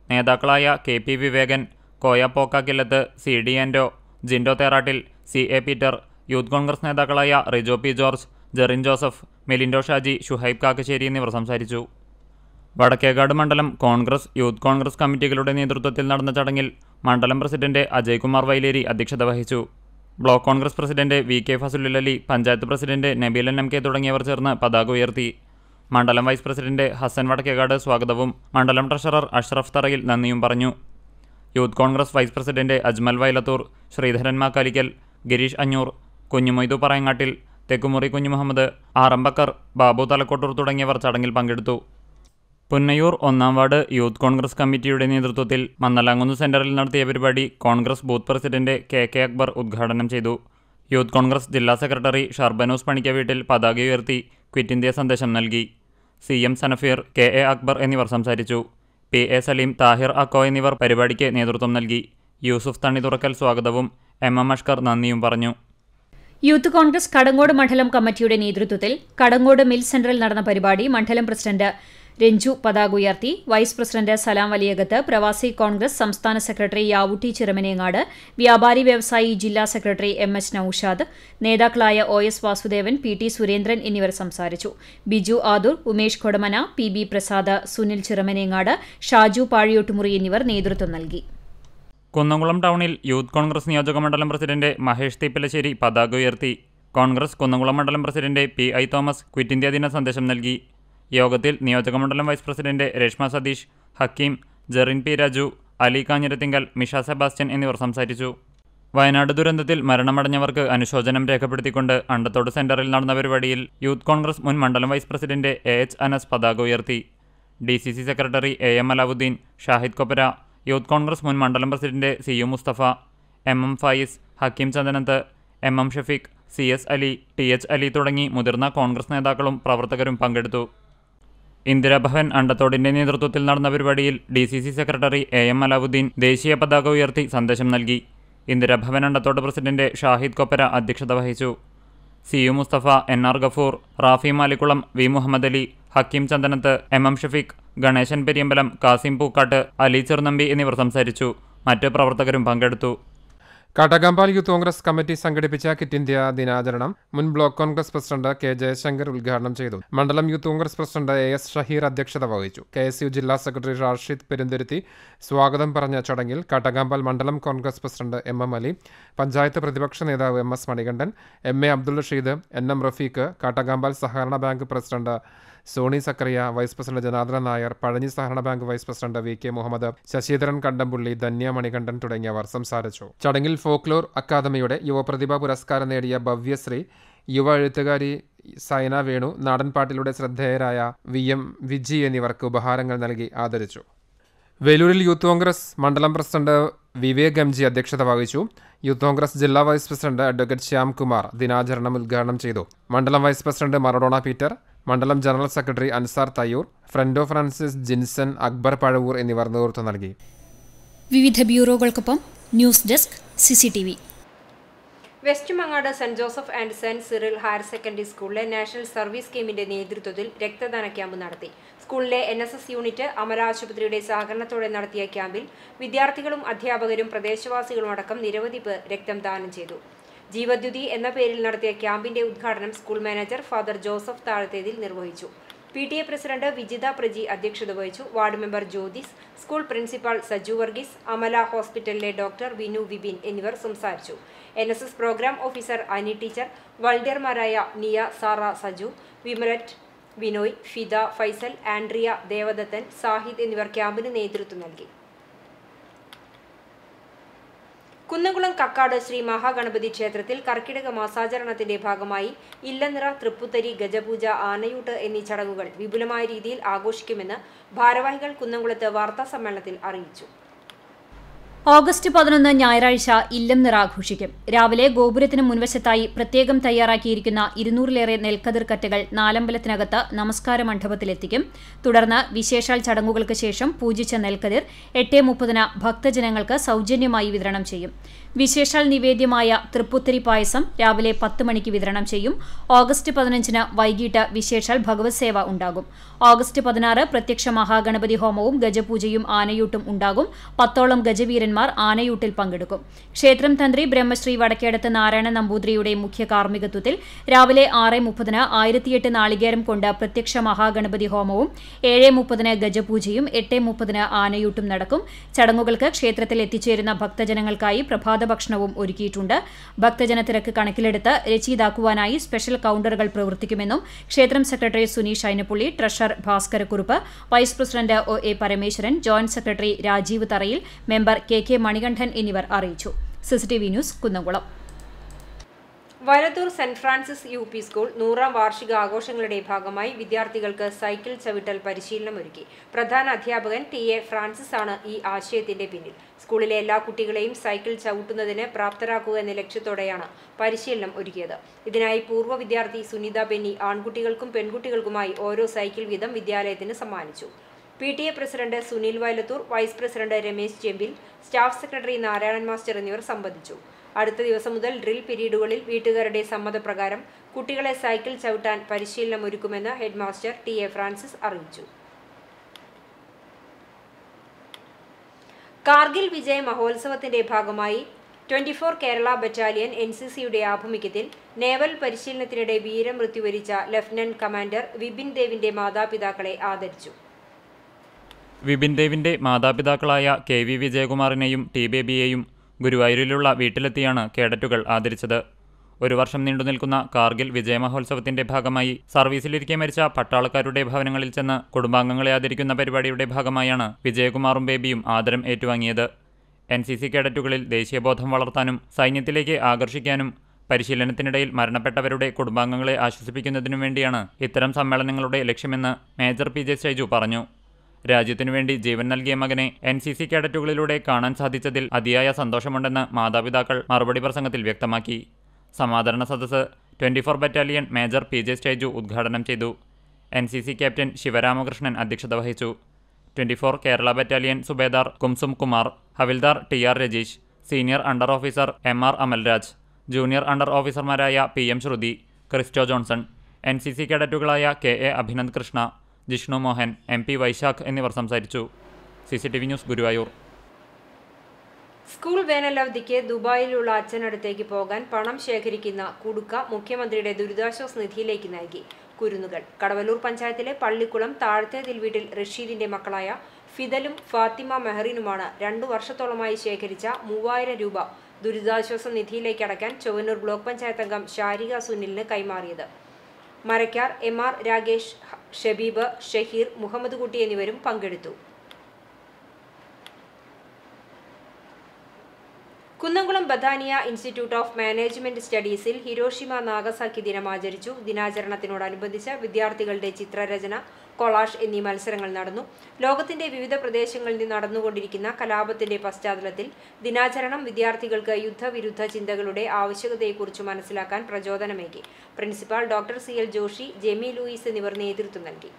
നേതാക്കളായ KP Vivekan, Koya Pokkakillath, CD Ando, Jindo Therattil, CA Peter, youth Congress നേതാക്കളായ Rijo P George, Jerin Joseph, Melindo Shaji, Shuhaib Kakkassery എന്നിവർ സംസാരിച്ചു. വടക്കേകാട് മണ്ഡലം കോൺഗ്രസ് യൂത്ത് കോൺഗ്രസ് കമ്മിറ്റികളുടെ നേതൃത്വത്തിൽ നടന്ന ചടങ്ങിൽ മണ്ഡലം പ്രസിഡന്റ് അജയ് കുമാർ വൈലേരി അധ്യക്ഷത വഹിച്ചു. Block Congress president VK Fasulul, panchayat president Nabeelan MK തുടങ്ങിയവർ ചേർന്ന് പതാക ഉയർത്തി. മണ്ഡലം വൈസ് പ്രസിഡന്റ് ഹസൻ വടക്കേകാട് സ്വാഗതവും മണ്ഡലം ട്രഷറർ അഷ്റഫ് തറയിൽ നന്ദിയും പറഞ്ഞു. Youth Congress vice president Ajmal Vailathur, Sreedharan Makkalikkal, Gireesh Anjoor, Kunhumoidu Parayangattil, Thekkumuri Kunhumuhammed, Arambakkar, Babu Thalakkottoor തുടങ്ങിയവർ ചടങ്ങിൽ പങ്കെടുത്തു. പുന്നയൂർ 1-ാം വാർഡ് യൂത്ത് കോൺഗ്രസ് കമ്മിറ്റിയുടെ നേതൃത്വത്തിൽ മന്നലാങ്കുന്ന് സെന്ററിൽ നടത്തിയ പരിപാടി Congress booth president KK Akbar ഉദ്ഘാടനം ചെയ്തു. യൂത്ത് കോൺഗ്രസ് ജില്ലാ സെക്രട്ടറി ഷർബനൂസ് പണിക്ക വീട്ടിൽ പതാക ഉയർത്തി ക്വിറ്റ് ഇന്ത്യ സന്ദേശം നൽകി. CM സനഫീർ, KA അക്ബർ എന്നിവർ സംസാരിച്ചു. PA സലീം, താഹിർ അക്കോ എന്നിവർ പരിപാടിക്ക് നേതൃത്വം നൽകി. യൂസുഫ് തണ്ണിതുറക്കൽ സ്വാഗതവും MM അഷ്കർ നന്ദിയും പറഞ്ഞു. യൂത്ത് കോൺഗ്രസ് കടങ്ങോട് മണ്ഡലം കമ്മിറ്റിയുടെ നേതൃത്വത്തിൽ കടങ്ങോട് മിൽ സെന്ററിൽ നടന്ന പരിപാടി മണ്ഡലം പ്രസിഡന്റ് രഞ്ജു പതാക ഉയർത്തി. വൈസ് പ്രസിഡന്റ് സലാം വലിയകത്ത്, പ്രവാസി കോൺഗ്രസ് സംസ്ഥാന സെക്രട്ടറി യാവുട്ടി ചിറമനേങ്ങാട്, വ്യാപാരി വ്യവസായി ജില്ലാ സെക്രട്ടറി എം.എച്ച്. നൌഷാദ്, നേതാക്കളായ ഒ.എസ്. വാസുദേവൻ, പി.ടി. സുരേന്ദ്രൻ എന്നിവർ സംസാരിച്ചു. ബിജു ആദൂർ, ഉമേഷ് കൊടമന, പി.ബി. പ്രസാദ്, സുനിൽ ചിറമനേങ്ങാട്, ഷാജു പാഴിയോട്ടുമുറി എന്നിവർ നേതൃത്വം നൽകി. കുന്നംകുളം ടൗണിൽ യൂത്ത് കോൺഗ്രസ് നിയോജകമണ്ഡലം പ്രസിഡന്റ് മഹേഷ് തീപ്പലശ്ശേരി പതാക ഉയർത്തി. കോൺഗ്രസ് കുന്നംകുളം മണ്ഡലം president PI. Thomas quit India ദിന സന്ദേശം നൽകി. യോഗത്തിൽ നിയോജകമണ്ഡലം vice president Reshma Satheesh, Hakeem, Jerin P. Raju, Ali Kanjirathingal, Misha Sebastian എന്നിവർ സംസാരിച്ചു. വയനാട് ദുരന്തത്തിൽ മരണമടഞ്ഞവർക്ക് അനുശോചനം രേഖപ്പെടുത്തിക്കൊണ്ട് അണ്ടത്തോട് സെന്ററിൽ നടന്ന പരിപാടിയിൽ യൂത്ത് കോൺഗ്രസ് മുൻ മണ്ഡലം വൈസ് പ്രസിഡന്റ് എ.എച്ച്. അനസ് പതാക ഉയർത്തി. DCC secretary AM. Alavudheen, Shahid Koppara, youth Congress മുൻ മണ്ഡലം president CU. Musthafa, MM. Fayis, Hakeem Chandanath, MM. Shafeeq, CS. Ali, TH. Ali തുടങ്ങി മുതിർന്ന കോൺഗ്രസ് നേതാക്കളും പ്രവർത്തകരും പങ്കെടുത്തു. ഇന്ദിരാഭവൻ അണ്ടത്തോടിന്റെ നേതൃത്വത്തിൽ നടന്ന പരിപാടിയിൽ ഡി.സി.സി സെക്രട്ടറി എ.എം. അലാവുദ്ദീൻ ദേശീയ പതാക ഉയർത്തി സന്ദേശം നൽകി. ഇന്ദിരാഭവൻ അണ്ടത്തോട് പ്രസിഡന്റ് ഷാഹിദ് കൊപ്പര അധ്യക്ഷത വഹിച്ചു. സി.യു. Mustafa, NR. Gafoor, Rafi Malikkulam, V. Muhammad Ali, Hakeem Chandanath, MM. Shafeeq, Ganesan Periyambalam, Kasim Pookode, Ali ചെറുനമ്പി എന്നിവർ സംസാരിച്ചു. മറ്റ് പ്രവർത്തകരും പങ്കെടുത്തു. കാട്ടകമ്പാൽ യൂത്ത് കോൺഗ്രസ് കമ്മിറ്റി സംഘടിപ്പിച്ച ക്വിറ്റ് ഇന്ത്യ ദിനാചരണം മുൻ block Congress president K Jaishankar ഉദ്ഘാടനം ചെയ്തു. മണ്ഡലം യൂത്ത് കോൺഗ്രസ് പ്രസിഡന്റ് എ.എസ്. ഷഹീർ അധ്യക്ഷത വഹിച്ചു. കെ.എസ്.യു. ജില്ലാ സെക്രട്ടറി റാഷിദ് പെരുന്തുരുത്തി സ്വാഗതം പറഞ്ഞ ചടങ്ങിൽ കാട്ടകമ്പാൽ മണ്ഡലം കോൺഗ്രസ് പ്രസിഡന്റ് എം.എം. അലി, പഞ്ചായത്ത് പ്രതിപക്ഷ നേതാവ് MS. Manikandan, MA. Abdul Rasheed, NM. Rafeeq, Kattakampal സഹകരണ bank president Soni Sakkariya, vice president Janardhanan Nair, Pazhanji സഹകരണ bank vice president VK. Muhammad, Sasidharan Kandampully, Dhanya Manikandan തുടങ്ങിയവർ സംസാരിച്ചു. ചടങ്ങിൽ ഫോക്ലോർ അക്കാദമിയുടെ യുവപ്രതിഭ പുരസ്കാരം നേടിയ ഭവ്യശ്രീ, യുവ എഴുത്തുകാരി സൈന വേണു, നാടൻപാട്ടിലൂടെ ശ്രദ്ധേയരായ വി.എം. വിജി എന്നിവർക്ക് ഉപഹാരങ്ങൾ നൽകി ആദരിച്ചു. വേലൂരിൽ യൂത്ത് കോൺഗ്രസ് മണ്ഡലം പ്രസിഡന്റ് വിവേക് എം.ജി അധ്യക്ഷത വഹിച്ചു. യൂത്ത് കോൺഗ്രസ് ജില്ലാ വൈസ് പ്രസിഡന്റ് അഡ്വക്കേറ്റ് ശ്യാംകുമാർ ദിനാചരണം ഉദ്ഘാടനം ചെയ്തു. മണ്ഡലം വൈസ് പ്രസിഡന്റ് മറഡോണ പീറ്റർ, മണ്ഡലം general secretary Ansar Thayyur, front of Francis Jinson, Akbar Pazhavoor എന്നിവർ നേതൃത്വം നൽകി. വിവിധ ബ്യൂറോകൾക്കൊപ്പം news desk CCTV. West Mangad saint Joseph and saint Cyril higher secondary സ്കൂളിലെ നാഷണൽ സർവീസ് സ്കീമിന്റെ നേതൃത്വത്തിൽ രക്തദാന ക്യാമ്പ് നടത്തി. സ്കൂളിലെ NSS യൂണിറ്റ്, അമല ആശുപത്രിയുടെ സഹകരണത്തോടെ നടത്തിയ ക്യാമ്പിൽ വിദ്യാർത്ഥികളും അധ്യാപകരും പ്രദേശവാസികളും അടക്കം നിരവധി പേർ രക്തം ദാനം ചെയ്തു. ജീവദ്യുതി എന്ന പേരിൽ നടത്തിയ ക്യാമ്പിന്റെ ഉദ്ഘാടനം സ്കൂൾ മാനേജർ ഫാദർ ജോസഫ് താഴത്തേതിൽ നിർവഹിച്ചു. PTA പ്രസിഡന്റ് വിജിത പ്രജി അധ്യക്ഷത വഹിച്ചു. Ward member Jyothis, school principal Saju Varghese, Amala ഹോസ്പിറ്റലിലെ ഡോക്ടർ വിനു വിപിൻ എന്നിവർ സംസാരിച്ചു. NSS പ്രോഗ്രാം ഓഫീസർ അനി ടീച്ചർ, വളണ്ടിയർമാരായ നിയ, സാറ, സജു, വിമലറ്റ്, വിനോയ്, ഫിദ, ഫൈസൽ, ആൻഡ്രിയ, ദേവദത്തൻ, സാഹിദ് എന്നിവർ ക്യാമ്പിന് നേതൃത്വം നൽകി. കുന്നംകുളം കക്കാട് ശ്രീ മഹാഗണപതി ക്ഷേത്രത്തിൽ കർക്കിടക മാസാചരണത്തിന്റെ ഭാഗമായി ഇല്ലനിറ, തൃപ്പുത്തരി, ഗജപൂജ, ആനയൂട്ട് എന്നീ ചടങ്ങുകൾ വിപുലമായ രീതിയിൽ ആഘോഷിക്കുമെന്ന് ഭാരവാഹികൾ കുന്നംകുളത്ത് വാർത്താസമ്മേളനത്തിൽ അറിയിച്ചു. ഓഗസ്റ്റ് 11 ഞായറാഴ്ച ഇല്ലം നിറ ആഘോഷിക്കും. രാവിലെ ഗോപുരത്തിന് മുൻവശത്തായി പ്രത്യേകം തയ്യാറാക്കിയിരിക്കുന്ന 200-ലേറെ നെൽക്കതിർ കറ്റകൾ നാലമ്പലത്തിനകത്ത് നമസ്കാര മണ്ഡപത്തിലെത്തിക്കും. തുടർന്ന് വിശേഷാൽ ചടങ്ങുകൾക്ക് ശേഷം പൂജിച്ച നെൽക്കതിർ 8:30 ഭക്തജനങ്ങൾക്ക് സൗജന്യമായി വിതരണം ചെയ്യും. വിശേഷാൽ നിവേദ്യമായ തൃപ്പുത്തരി പായസം രാവിലെ 10 മണിക്ക് വിതരണം ചെയ്യും. ഓഗസ്റ്റ് 15 വൈകിട്ട് വിശേഷാൽ ഭഗവത് സേവ ഉണ്ടാകും. ഓഗസ്റ്റ് 16 പ്രത്യക്ഷ മഹാഗണപതി ഹോമവും ഗജപൂജയും ആനയൂട്ടും ഉണ്ടാകും. 10ഓളം ഗജവീരന്മാർ ആനയൂട്ടിൽ പങ്കെടുക്കും. ക്ഷേത്രം തന്ത്രി ബ്രഹ്മശ്രീ വടക്കേടത്ത് നാരായണ നമ്പൂതിരിയുടെ മുഖ്യ കാർമ്മികത്വത്തിൽ രാവിലെ 6:30 1008 നാളികേരം കൊണ്ട് പ്രത്യക്ഷ മഹാഗണപതി ഹോമവും 7:30 ഗജപൂജയും 8:30 ആനയൂട്ടും നടക്കും. ചടങ്ങുകൾക്ക് ക്ഷേത്രത്തിൽ എത്തിച്ചേരുന്ന ഭക്തജനങ്ങൾക്കായി പ്രഭാത ഭക്ഷണവും ഒരുക്കിയിട്ടുണ്ട്. ഭക്തജന തിരക്ക് കണക്കിലെടുത്ത് രചിതാക്കുവാനായി സ്പെഷ്യൽ കൌണ്ടറുകൾ പ്രവർത്തിക്കുമെന്നും ക്ഷേത്രം secretary Suneesh Ainappully, treasurer Bhaskarakurup, vice president O.A. Parameswaran, joint secretary Rajeev Tharayil, member K.K. Manikandan എന്നിവർ അറിയിച്ചു. CCTV news Kunnamkulam. Valathur saint Francis UP school 100ാം വാർഷിക ആഘോഷങ്ങളുടെ ഭാഗമായി വിദ്യാർത്ഥികൾക്ക് സൈക്കിൾ ചവിട്ടൽ പരിശീലനമൊരുക്കി. പ്രധാന അധ്യാപകൻ T.A. ഫ്രാൻസിസ് ആണ് ഈ ആശയത്തിന്റെ പിന്നിൽ. സ്കൂളിലെ എല്ലാ കുട്ടികളെയും സൈക്കിൾ ചവിട്ടുന്നതിന് പ്രാപ്തരാക്കുക എന്ന ലക്ഷ്യത്തോടെയാണ് പരിശീലനം ഒരുക്കിയത്. ഇതിനായി പൂർവ്വ വിദ്യാർത്ഥി സുനിത ബെന്നി ആൺകുട്ടികൾക്കും പെൺകുട്ടികൾക്കുമായി ഓരോ സൈക്കിൾ വീതം വിദ്യാലയത്തിന് സമ്മാനിച്ചു. PTA president Sunil Vayalathur, vice president Ramesh Chembil, staff secretary Narayanan master എന്നിവർ സംബന്ധിച്ചു. അടുത്ത ദിവസം മുതൽ ഡ്രിൽ പീരീഡുകളിൽ വീട്ടുകാരുടെ സമ്മതപ്രകാരം കുട്ടികളെ സൈക്കിൾ ചവിട്ടാൻ പരിശീലനം ഒരുക്കുമെന്ന് ഹെഡ് മാസ്റ്റർ T.A. ഫ്രാൻസിസ് അറിയിച്ചു. കാർഗിൽ വിജയ് മഹോത്സവത്തിന്റെ ഭാഗമായി 24 കേരള ബറ്റാലിയൻ NCCയുടെ ആഭിമുഖ്യത്തിൽ നേവൽ പരിശീലനത്തിനിടെ വീരമൃത്യു വരിച്ച ലഫ്റ്റനന്റ് കമാൻഡർ വിപിൻ ദേവിന്റെ മാതാപിതാക്കളെ ആദരിച്ചു. വിപിൻ ദേവിന്റെ മാതാപിതാക്കളായ KV വിജയകുമാറിനെയും ടി ബേബിയെയും ഗുരുവായൂരിലുള്ള വീട്ടിലെത്തിയാണ് കേഡറ്റുകൾ ആദരിച്ചത്. ഒരു വർഷം നീണ്ടുനിൽക്കുന്ന കാർഗിൽ വിജയ മഹോത്സവത്തിന്റെ ഭാഗമായി സർവീസിലിരിക്കെ മരിച്ച പട്ടാളക്കാരുടെ ഭവനങ്ങളിൽ ചെന്ന് കുടുംബാംഗങ്ങളെ ആദരിക്കുന്ന പരിപാടിയുടെ ഭാഗമായാണ് വിജയകുമാറും ബേബിയും ആദരം ഏറ്റുവാങ്ങിയത്. NCC കേഡറ്റുകളിൽ ദേശീയബോധം വളർത്താനും സൈന്യത്തിലേക്ക് ആകർഷിക്കാനും പരിശീലനത്തിനിടയിൽ മരണപ്പെട്ടവരുടെ കുടുംബാംഗങ്ങളെ ആശ്വസിപ്പിക്കുന്നതിനും വേണ്ടിയാണ് ഇത്തരം സമ്മേളനങ്ങളുടെ ലക്ഷ്യമെന്ന് മേജർ PJ ഷൈജു പറഞ്ഞു. രാജ്യത്തിനുവേണ്ടി ജീവൻ നൽകിയ മകനെ NCC കേഡറ്റുകളിലൂടെ കാണാൻ സാധിച്ചതിൽ അതിയായ സന്തോഷമുണ്ടെന്ന് മാതാപിതാക്കൾ മറുപടി പ്രസംഗത്തിൽ വ്യക്തമാക്കി. സമാദരണ സദസ്സ് 24 ബറ്റാലിയൻ മേജർ PJ ഷൈജു ഉദ്ഘാടനം ചെയ്തു. NCC ക്യാപ്റ്റൻ ശിവരാമകൃഷ്ണൻ അധ്യക്ഷത വഹിച്ചു. 24 Kerala battalion subedar Kumsum Kumar, havildar TR Rajeesh, senior under officer MR Amalraj, junior under ഓഫീസർമാരായ PM Sruthi, Christo Johnson, NCC കേഡറ്റുകളായ KA അഭിനന്ദ് കൃഷ്ണ, ജിഷ്ണു മോഹൻ, MP വൈശാഖ് എന്നിവർ സംസാരിച്ചു. CCTV news Guruvayur. സ്കൂൾ വേനലവധിക്ക് ദുബായിലുള്ള അച്ഛനടുത്തേക്ക് പോകാൻ പണം ശേഖരിക്കുന്ന കുടുക്ക മുഖ്യമന്ത്രിയുടെ ദുരിതാശ്വാസ നിധിയിലേക്ക് നൽകി. കുരുന്നുകൾ. കടവല്ലൂർ പഞ്ചായത്തിലെ പള്ളിക്കുളം താഴത്തേതിൽ വീട്ടിൽ റഷീദിന്റെ മക്കളായ ഫിദലും ഫാത്തിമ മെഹറിനുമാണ് 2 വർഷത്തോളമായി ശേഖരിച്ച 3000 രൂപ ദുരിതാശ്വാസ നിധിയിലേക്ക് അടയ്ക്കാൻ ചൊവ്വന്നൂർ ബ്ലോക്ക് പഞ്ചായത്ത് അംഗം ഷാരിക സുനിലിന് കൈമാറിയത്. മരക്കാർ MR രാകേഷ്, ഷബീബ്, ഷഹീർ, മുഹമ്മദ് കുട്ടി എന്നിവരും പങ്കെടുത്തു. Kunnamkulam Bethania institute of management സ്റ്റഡീസിൽ ഹിരോഷിമ നാഗസാക്കി ദിനം ആചരിച്ചു. ദിനാചരണത്തിനോടനുബന്ധിച്ച് വിദ്യാർത്ഥികളുടെ ചിത്രരചന, കൊളാഷ് എന്നീ മത്സരങ്ങൾ നടന്നു. ലോകത്തിന്റെ വിവിധ പ്രദേശങ്ങളിൽ നിന്ന് നടന്നുകൊണ്ടിരിക്കുന്ന കലാപത്തിന്റെ പശ്ചാത്തലത്തിൽ ദിനാചരണം വിദ്യാർത്ഥികൾക്ക് യുദ്ധവിരുദ്ധ ചിന്തകളുടെ ആവശ്യകതയെക്കുറിച്ച് മനസ്സിലാക്കാൻ പ്രചോദനമേകി. Principal doctor CL Joshy, Jemy Louis എന്നിവർ നേതൃത്വം നൽകി.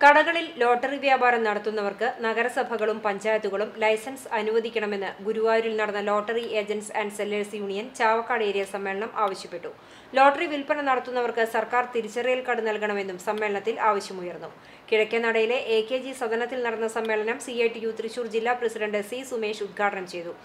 കടകളിൽ ലോട്ടറി വ്യാപാരം നടത്തുന്നവർക്ക് നഗരസഭകളും പഞ്ചായത്തുകളും ലൈസൻസ് അനുവദിക്കണമെന്ന് ഗുരുവായൂരിൽ നടന്ന lottery agents and sellers union Chavakkad area സമ്മേളനം ആവശ്യപ്പെട്ടു. ലോട്ടറി വിൽപ്പന നടത്തുന്നവർക്ക് സർക്കാർ തിരിച്ചറിയൽ കാർഡ് നൽകണമെന്നും സമ്മേളനത്തിൽ ആവശ്യമുയർന്നു. കിഴക്കേനടയിലെ AKG സദനത്തിൽ നടന്ന സമ്മേളനം CITU തൃശൂർ ജില്ലാ പ്രസിഡന്റ് C സുമേഷ് ഉദ്ഘാടനം ചെയ്തു.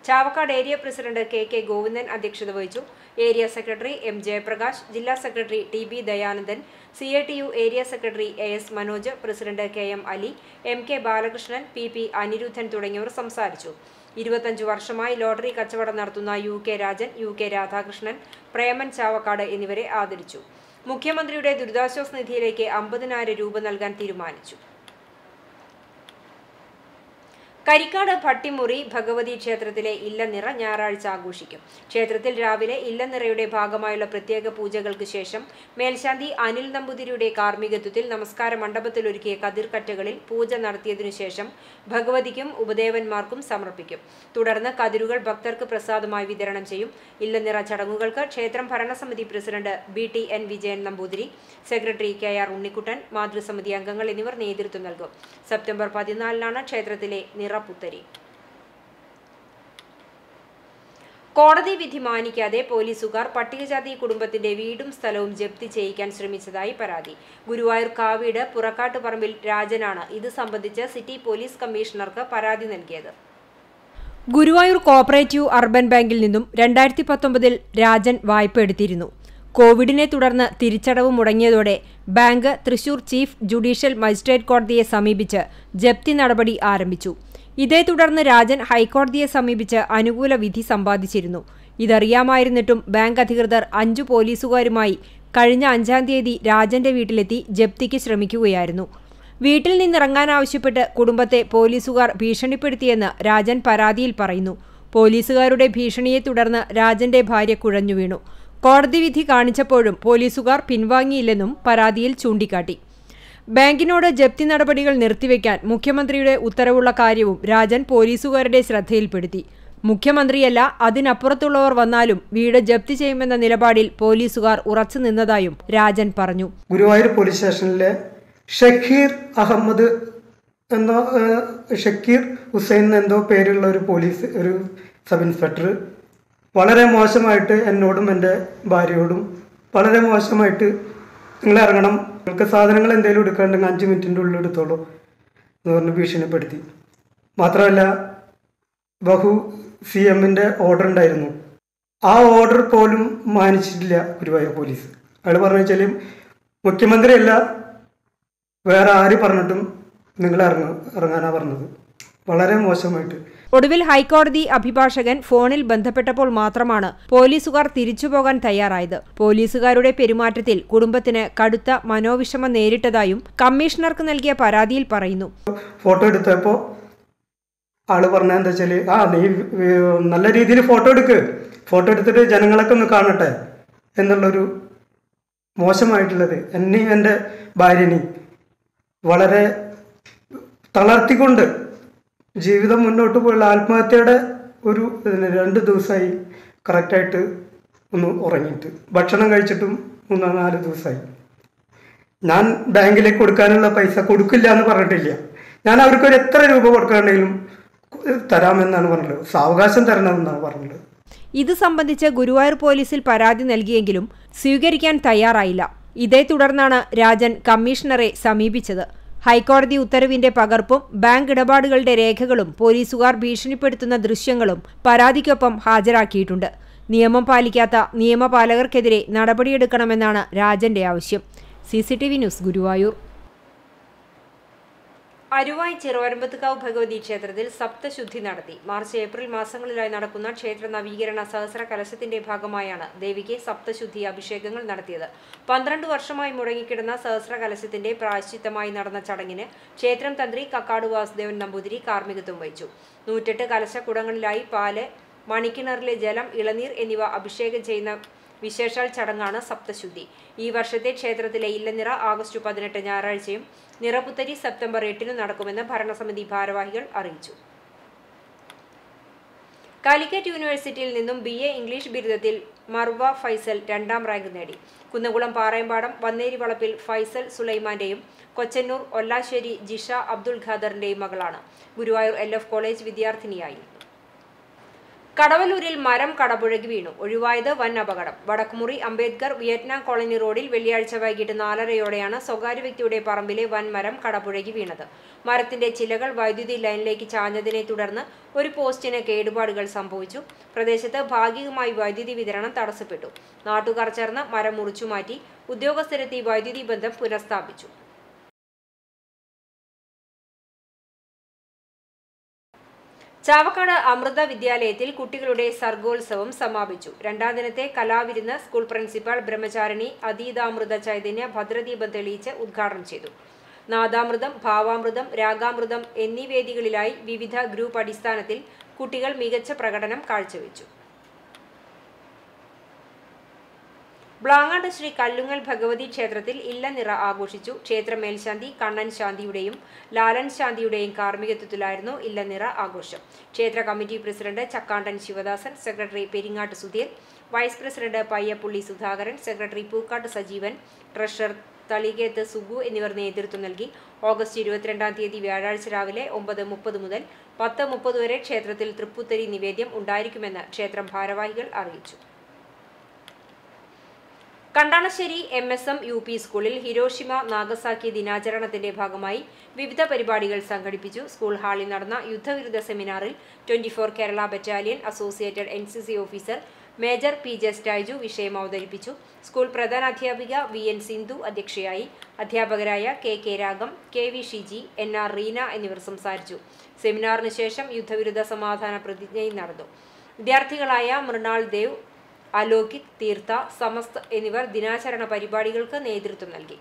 Chavakkad area president KK Govindan അധ്യക്ഷത വഹിച്ചു. ഏരിയ സെക്രട്ടറി M ജയപ്രകാശ്, ജില്ലാ secretary TB Dayanandan, CITU area secretary AS Manoj, president KM Ali, MK Balakrishnan, PP Aniruddhan തുടങ്ങിയവർ സംസാരിച്ചു. 25 വർഷമായി ലോട്ടറി കച്ചവടം നടത്തുന്ന UK രാജൻ, UK രാധാകൃഷ്ണൻ, പ്രേമൻ ചാവക്കാട് എന്നിവരെ ആദരിച്ചു. മുഖ്യമന്ത്രിയുടെ ദുരിതാശ്വാസ നിധിയിലേക്ക് 50,000 രൂപ നൽകാൻ തീരുമാനിച്ചു. കരിക്കാട് ഭട്ടിമുറി ഭഗവതി ക്ഷേത്രത്തിലെ ഇല്ലനിറ ഞായറാഴ്ച ആഘോഷിക്കും. ക്ഷേത്രത്തിൽ രാവിലെ ഇല്ലനിറയുടെ ഭാഗമായുള്ള പ്രത്യേക പൂജകൾക്ക് ശേഷം മേൽശാന്തി അനിൽ നമ്പൂതിരിയുടെ കാർമ്മികത്വത്തിൽ നമസ്കാര മണ്ഡപത്തിൽ ഒരുക്കിയ കതിർക്കറ്റകളിൽ പൂജ നടത്തിയതിനു ശേഷം ഭഗവതിക്കും ഉപദേവന്മാർക്കും സമർപ്പിക്കും. തുടർന്ന് കതിരുകൾ ഭക്തർക്ക് പ്രസാദമായി വിതരണം ചെയ്യും. ഇല്ലനിറ ചടങ്ങുകൾക്ക് ക്ഷേത്രം ഭരണസമിതി president BTN Vijayan Namboothiri, secretary KR Unnikkuttan, മാതൃസമിതി അംഗങ്ങൾ എന്നിവർ നേതൃത്വം നൽകും. സെപ്റ്റംബർ 14-നാണ് ക്ഷേത്രത്തിലെ നിറപുത്തരി. കോടതി വിധി മാനിക്കാതെ പോലീസുകാർ പട്ടികജാതി കുടുംബത്തിന്റെ വീടും സ്ഥലവും ജപ്തി ചെയ്യിക്കാൻ ശ്രമിച്ചതായി പരാതി. ഗുരുവായൂർ കാവീട് പുറക്കാട്ടുപറമ്പിൽ രാജനാണ് ഇത് സംബന്ധിച്ച് സിറ്റി പോലീസ് കമ്മീഷണർക്ക് പരാതി നൽകിയത്. ഗുരുവായൂർ കോഓപ്പറേറ്റീവ് അർബൻ ബാങ്കിൽ നിന്നും 2019 രാജൻ വായ്പ എടുത്തിരുന്നു. കോവിഡിനെ തുടർന്ന് തിരിച്ചടവ് മുടങ്ങിയതോടെ bank Thrissur chief judicial magistrate കോടതിയെ സമീപിച്ച് ജപ്തി നടപടി ആരംഭിച്ചു. ഇതേ തുടർന്ന് രാജൻ ഹൈക്കോടതിയെ സമീപിച്ച് അനുകൂല വിധി സമ്പാദിച്ചിരുന്നു. ഇതറിയാമായിരുന്നിട്ടും ബാങ്ക് അധികൃതർ 5 പോലീസുകാരുമായി കഴിഞ്ഞ 5-ാം തീയതി രാജന്റെ വീട്ടിലെത്തി ജപ്തിക്ക് ശ്രമിക്കുകയായിരുന്നു. വീട്ടിൽ നിന്നിറങ്ങാനാവശ്യപ്പെട്ട് കുടുംബത്തെ പോലീസുകാർ ഭീഷണിപ്പെടുത്തിയെന്ന് രാജൻ പരാതിയിൽ പറയുന്നു. പോലീസുകാരുടെ ഭീഷണിയെ തുടർന്ന് രാജന്റെ ഭാര്യ കുഴഞ്ഞു വീണു. കോടതി വിധി കാണിച്ചപ്പോഴും പോലീസുകാർ പിൻവാങ്ങിയില്ലെന്നും പരാതിയിൽ ചൂണ്ടിക്കാട്ടി. ബാങ്കിനോട് ജപ്തി നടപടികൾ നിർത്തിവെക്കാൻ മുഖ്യമന്ത്രിയുടെ ഉത്തരവുള്ള കാര്യവും രാജൻ പോലീസുകാരുടെ ശ്രദ്ധയിൽപ്പെടുത്തി. മുഖ്യമന്ത്രിയല്ല, അതിനപ്പുറത്തുള്ളവർ വന്നാലും വീട് ജപ്തി ചെയ്യുമെന്ന നിലപാടിൽ പോലീസുകാർ ഉറച്ചു നിന്നതായും രാജൻ പറഞ്ഞു. ഗുരുവായൂർ പോലീസ് സ്റ്റേഷനിലെ ഷക്കീർ അഹമ്മദ് എന്നോ ഷക്കീർ ഹുസൈൻ എന്തോ പേരുള്ള ഒരു സബ് ഇൻസ്പെക്ടർ വളരെ മോശമായിട്ട് എന്നോടും എൻ്റെ ഭാര്യയോടും വളരെ മോശമായിട്ട് നിങ്ങൾ ഇറങ്ങണം, നിങ്ങൾക്ക് സാധനങ്ങൾ എന്തെങ്കിലും എടുക്കാണ്ടെങ്കിൽ 5 മിനിറ്റിൻ്റെ ഉള്ളിൽ എടുത്തോളൂ എന്ന് പറഞ്ഞ് ഭീഷണിപ്പെടുത്തി. മാത്രമല്ല ബഹു CMന്റെ ഓർഡർ ഉണ്ടായിരുന്നു. ആ ഓർഡർ പോലും മാനിച്ചിട്ടില്ല ഗുരുവായൂർ പോലീസ്. അയാൾ പറഞ്ഞു വെച്ചാൽ മുഖ്യമന്ത്രിയല്ല വേറെ ആര് പറഞ്ഞിട്ടും നിങ്ങൾ ഇറങ്ങാനാണ് പറഞ്ഞത്. വളരെ മോശമായിട്ട്. ഒടുവിൽ ഹൈക്കോടതി അഭിഭാഷകൻ ഫോണിൽ ബന്ധപ്പെട്ടപ്പോൾ മാത്രമാണ് പോലീസുകാർ തിരിച്ചുപോകാൻ തയ്യാറായത്. പോലീസുകാരുടെ പെരുമാറ്റത്തിൽ കുടുംബത്തിന് കടുത്ത മനോവിഷമം നേരിട്ടതായും കമ്മീഷണർക്ക് നൽകിയ പരാതിയിൽ പറയുന്നു. ഫോട്ടോ എടുത്തപ്പോൾ ആള് പറഞ്ഞ എന്താ വെച്ചാൽ നീ നല്ല രീതിയിൽ ഫോട്ടോ എടുത്തിട്ട് ജനങ്ങളൊക്കെ ഒന്ന് കാണട്ടെ എന്നുള്ളൊരു മോശമായിട്ടുള്ളത് എന്നെയും എൻ്റെ ഭാര്യനെയും വളരെ തളർത്തിക്കൊണ്ട് ജീവിതം മുന്നോട്ട് പോയുള്ള ആത്മഹത്യയുടെ ഒരു 2 ദിവസമായി കറക്റ്റായിട്ട് ഒന്ന് ഉറങ്ങിയിട്ട്. ഭക്ഷണം കഴിച്ചിട്ടും 3-4 ദിവസമായി. ഞാൻ ബാങ്കിലേക്ക് കൊടുക്കാനുള്ള പൈസ കൊടുക്കില്ല എന്ന് പറഞ്ഞിട്ടില്ല. ഞാൻ അവർക്കൊരു എത്ര രൂപ കൊടുക്കാണ്ടെങ്കിലും തരാമെന്നാണ് പറഞ്ഞത്. സാവകാശം തരണമെന്നാണ് പറഞ്ഞത്. ഇത് സംബന്ധിച്ച് ഗുരുവായൂർ പോലീസിൽ പരാതി നൽകിയെങ്കിലും സ്വീകരിക്കാൻ തയ്യാറായില്ല. ഇതേ തുടർന്നാണ് രാജൻ കമ്മീഷണറെ സമീപിച്ചത്. ഹൈക്കോടതി ഉത്തരവിന്റെ പകർപ്പും ബാങ്ക് ഇടപാടുകളുടെ രേഖകളും പോലീസുകാർ ഭീഷണിപ്പെടുത്തുന്ന ദൃശ്യങ്ങളും പരാതിക്കൊപ്പം ഹാജരാക്കിയിട്ടുണ്ട്. നിയമം പാലിക്കാത്ത നിയമപാലകർക്കെതിരെ നടപടിയെടുക്കണമെന്നാണ് രാജന്റെ ആവശ്യം. CCTV news, Guruvayur. അരുവായ് ചെറുവരമ്പത്തുകാവ് ഭഗവതി ക്ഷേത്രത്തിൽ സപ്തശുദ്ധി നടത്തി. മാർച്ച് ഏപ്രിൽ മാസങ്ങളിലായി നടക്കുന്ന ക്ഷേത്ര നവീകരണ സഹസ്ര കലശത്തിന്റെ ഭാഗമായാണ് ദേവിക്ക് സപ്തശുദ്ധി അഭിഷേകങ്ങൾ നടത്തിയത്. 12 വർഷമായി മുടങ്ങിക്കിടന്ന സഹസ്ര കലശത്തിന്റെ പ്രായശ്ചിത്തമായി നടന്ന ചടങ്ങിന് ക്ഷേത്രം തന്ത്രി കക്കാട് വാസുദേവൻ നമ്പൂതിരി കാർമ്മികത്വം വഹിച്ചു. 108 കലശക്കുടങ്ങളിലായി പാല്, മണിക്കിണറിലെ ജലം, ഇളനീർ എന്നിവ അഭിഷേകം ചെയ്യുന്ന വിശേഷാൽ ചടങ്ങാണ് സപ്തശുദ്ധി. ഈ വർഷത്തെ ക്ഷേത്രത്തിലെ ഇല്ലനിറ ആഗസ്റ്റ് 18 ഞായറാഴ്ചയും നിറപുത്തരി സെപ്റ്റംബർ 8 നടക്കുമെന്ന് ഭരണസമിതി ഭാരവാഹികൾ അറിയിച്ചു. കാലിക്കറ്റ് യൂണിവേഴ്സിറ്റിയിൽ നിന്നും BA ഇംഗ്ലീഷ് ബിരുദത്തിൽ മർവ ഫൈസൽ 2ാം റാങ്ക് നേടി. കുന്നംകുളം പാറയമ്പാടം വന്നേരി വളപ്പിൽ ഫൈസൽ സുലൈമാന്റെയും കൊച്ചന്നൂർ ഒല്ലാശ്ശേരി ജിഷ അബ്ദുൽ ഖാദറിന്റെയും മകളാണ്. ഗുരുവായൂർ LF കോളേജ് വിദ്യാർത്ഥിനിയായി. കടവലൂരിൽ മരം കടപുഴകി വീണു. ഒഴിവായത് വൻ അപകടം. വടക്കുമുറി അംബേദ്കർ വിയറ്റ്നാം കോളനി റോഡിൽ വെള്ളിയാഴ്ച വൈകിട്ട് 4:30യോടെയാണ് സ്വകാര്യ വ്യക്തിയുടെ പറമ്പിലെ വൻമരം കടപുഴകി വീണത്. മരത്തിന്റെ ചില്ലകൾ വൈദ്യുതി ലൈനിലേക്ക് ചാഞ്ഞതിനെ തുടർന്ന് ഒരു പോസ്റ്റിന് കേടുപാടുകൾ സംഭവിച്ചു. പ്രദേശത്ത് ഭാഗികമായി വൈദ്യുതി വിതരണം തടസ്സപ്പെട്ടു. നാട്ടുകാർ ചേർന്ന് മരം മുറിച്ചുമാറ്റി. ഉദ്യോഗസ്ഥരെത്തി വൈദ്യുതി ബന്ധം പുനഃസ്ഥാപിച്ചു. ചാവക്കാട് അമൃത വിദ്യാലയത്തിൽ കുട്ടികളുടെ സർഗോത്സവം സമാപിച്ചു. 2ാം ദിനത്തെ കലാവിരുന്ന് സ്കൂൾ പ്രിൻസിപ്പൽ ബ്രഹ്മചാരിണി അതീതാമൃത ചൈതന്യ ഭദ്രദീപം തെളിയിച്ച് ഉദ്ഘാടനം ചെയ്തു. നാദാമൃതം, ഭാവാമൃതം, രാഗാമൃതം എന്നീ വേദികളിലായി വിവിധ ഗ്രൂപ്പ് അടിസ്ഥാനത്തിൽ കുട്ടികൾ മികച്ച പ്രകടനം കാഴ്ചവെച്ചു. ബ്ലാങ്ങാട് ശ്രീ കല്ലുങ്ങൽ ഭഗവതി ക്ഷേത്രത്തിൽ ഇല്ലനിറ ആഘോഷിച്ചു. ക്ഷേത്ര മേൽശാന്തി കണ്ണൻ ശാന്തിയുടെയും ലാലൻ ശാന്തിയുടെയും കാർമ്മികത്വത്തിലായിരുന്നു ഇല്ലനിറ ആഘോഷം. ക്ഷേത്ര committee president Chakkandan Sivadasan, secretary Peringatt Sudheer, vice president Payyappully Sudhakaran, secretary Pookkatt Sajeevan, treasurer Thaliketh Sugu എന്നിവർ നേതൃത്വം നൽകി. ഓഗസ്റ്റ് 22-ാം തീയതി വ്യാഴാഴ്ച രാവിലെ 9:30 മുതൽ 10:30 വരെ ക്ഷേത്രത്തിൽ തൃപ്പുത്തരി നിവേദ്യം ഉണ്ടായിരിക്കുമെന്ന് ക്ഷേത്രം ഭാരവാഹികൾ അറിയിച്ചു. കണ്ടാണശ്ശേരി MSM UP സ്കൂളിൽ ഹിരോഷിമ നാഗസാക്കി ദിനാചരണത്തിന്റെ ഭാഗമായി വിവിധ പരിപാടികൾ സംഘടിപ്പിച്ചു. സ്കൂൾ ഹാളിൽ നടന്ന യുദ്ധവിരുദ്ധ സെമിനാറിൽ 24 Kerala battalion associated NCC officer major PJ Staiju വിഷയം അവതരിപ്പിച്ചു. സ്കൂൾ പ്രധാനാധ്യാപിക VN സിന്ധു അധ്യക്ഷയായി. അധ്യാപകരായ KK രാഗം, KV ഷിജി, NR റീന എന്നിവർ സംസാരിച്ചു. സെമിനാറിന് ശേഷം യുദ്ധവിരുദ്ധ സമാധാന പ്രതിജ്ഞയും നടന്നു. വിദ്യാർത്ഥികളായ മൃണാൾ ദേവ്, അലോകിത്, തീർത്ഥ, സമസ്ത് എന്നിവർ ദിനാചരണ പരിപാടികൾക്ക് നേതൃത്വം നൽകി.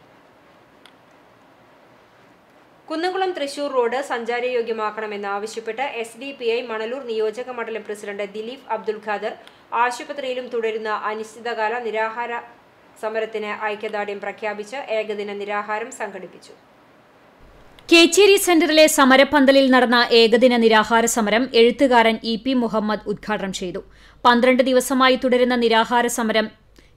കുന്നംകുളം തൃശൂർ റോഡ് സഞ്ചാരയോഗ്യമാക്കണമെന്നാവശ്യപ്പെട്ട് SDPI മണലൂർ നിയോജക മണ്ഡലം പ്രസിഡന്റ് ദിലീപ് അബ്ദുൽ ഖാദർ ആശുപത്രിയിലും തുടരുന്ന അനിശ്ചിതകാല നിരാഹാര സമരത്തിന് ഐക്യദാർഢ്യം പ്രഖ്യാപിച്ച് ഏകദിന നിരാഹാരം സംഘടിപ്പിച്ചു. കേച്ചേരി സെന്ററിലെ സമരപ്പന്തലിൽ നടന്ന ഏകദിന നിരാഹാര സമരം എഴുത്തുകാരൻ EP മുഹമ്മദ് ഉദ്ഘാടനം ചെയ്തു. 12 ദിവസമായി തുടരുന്ന നിരാഹാര സമരം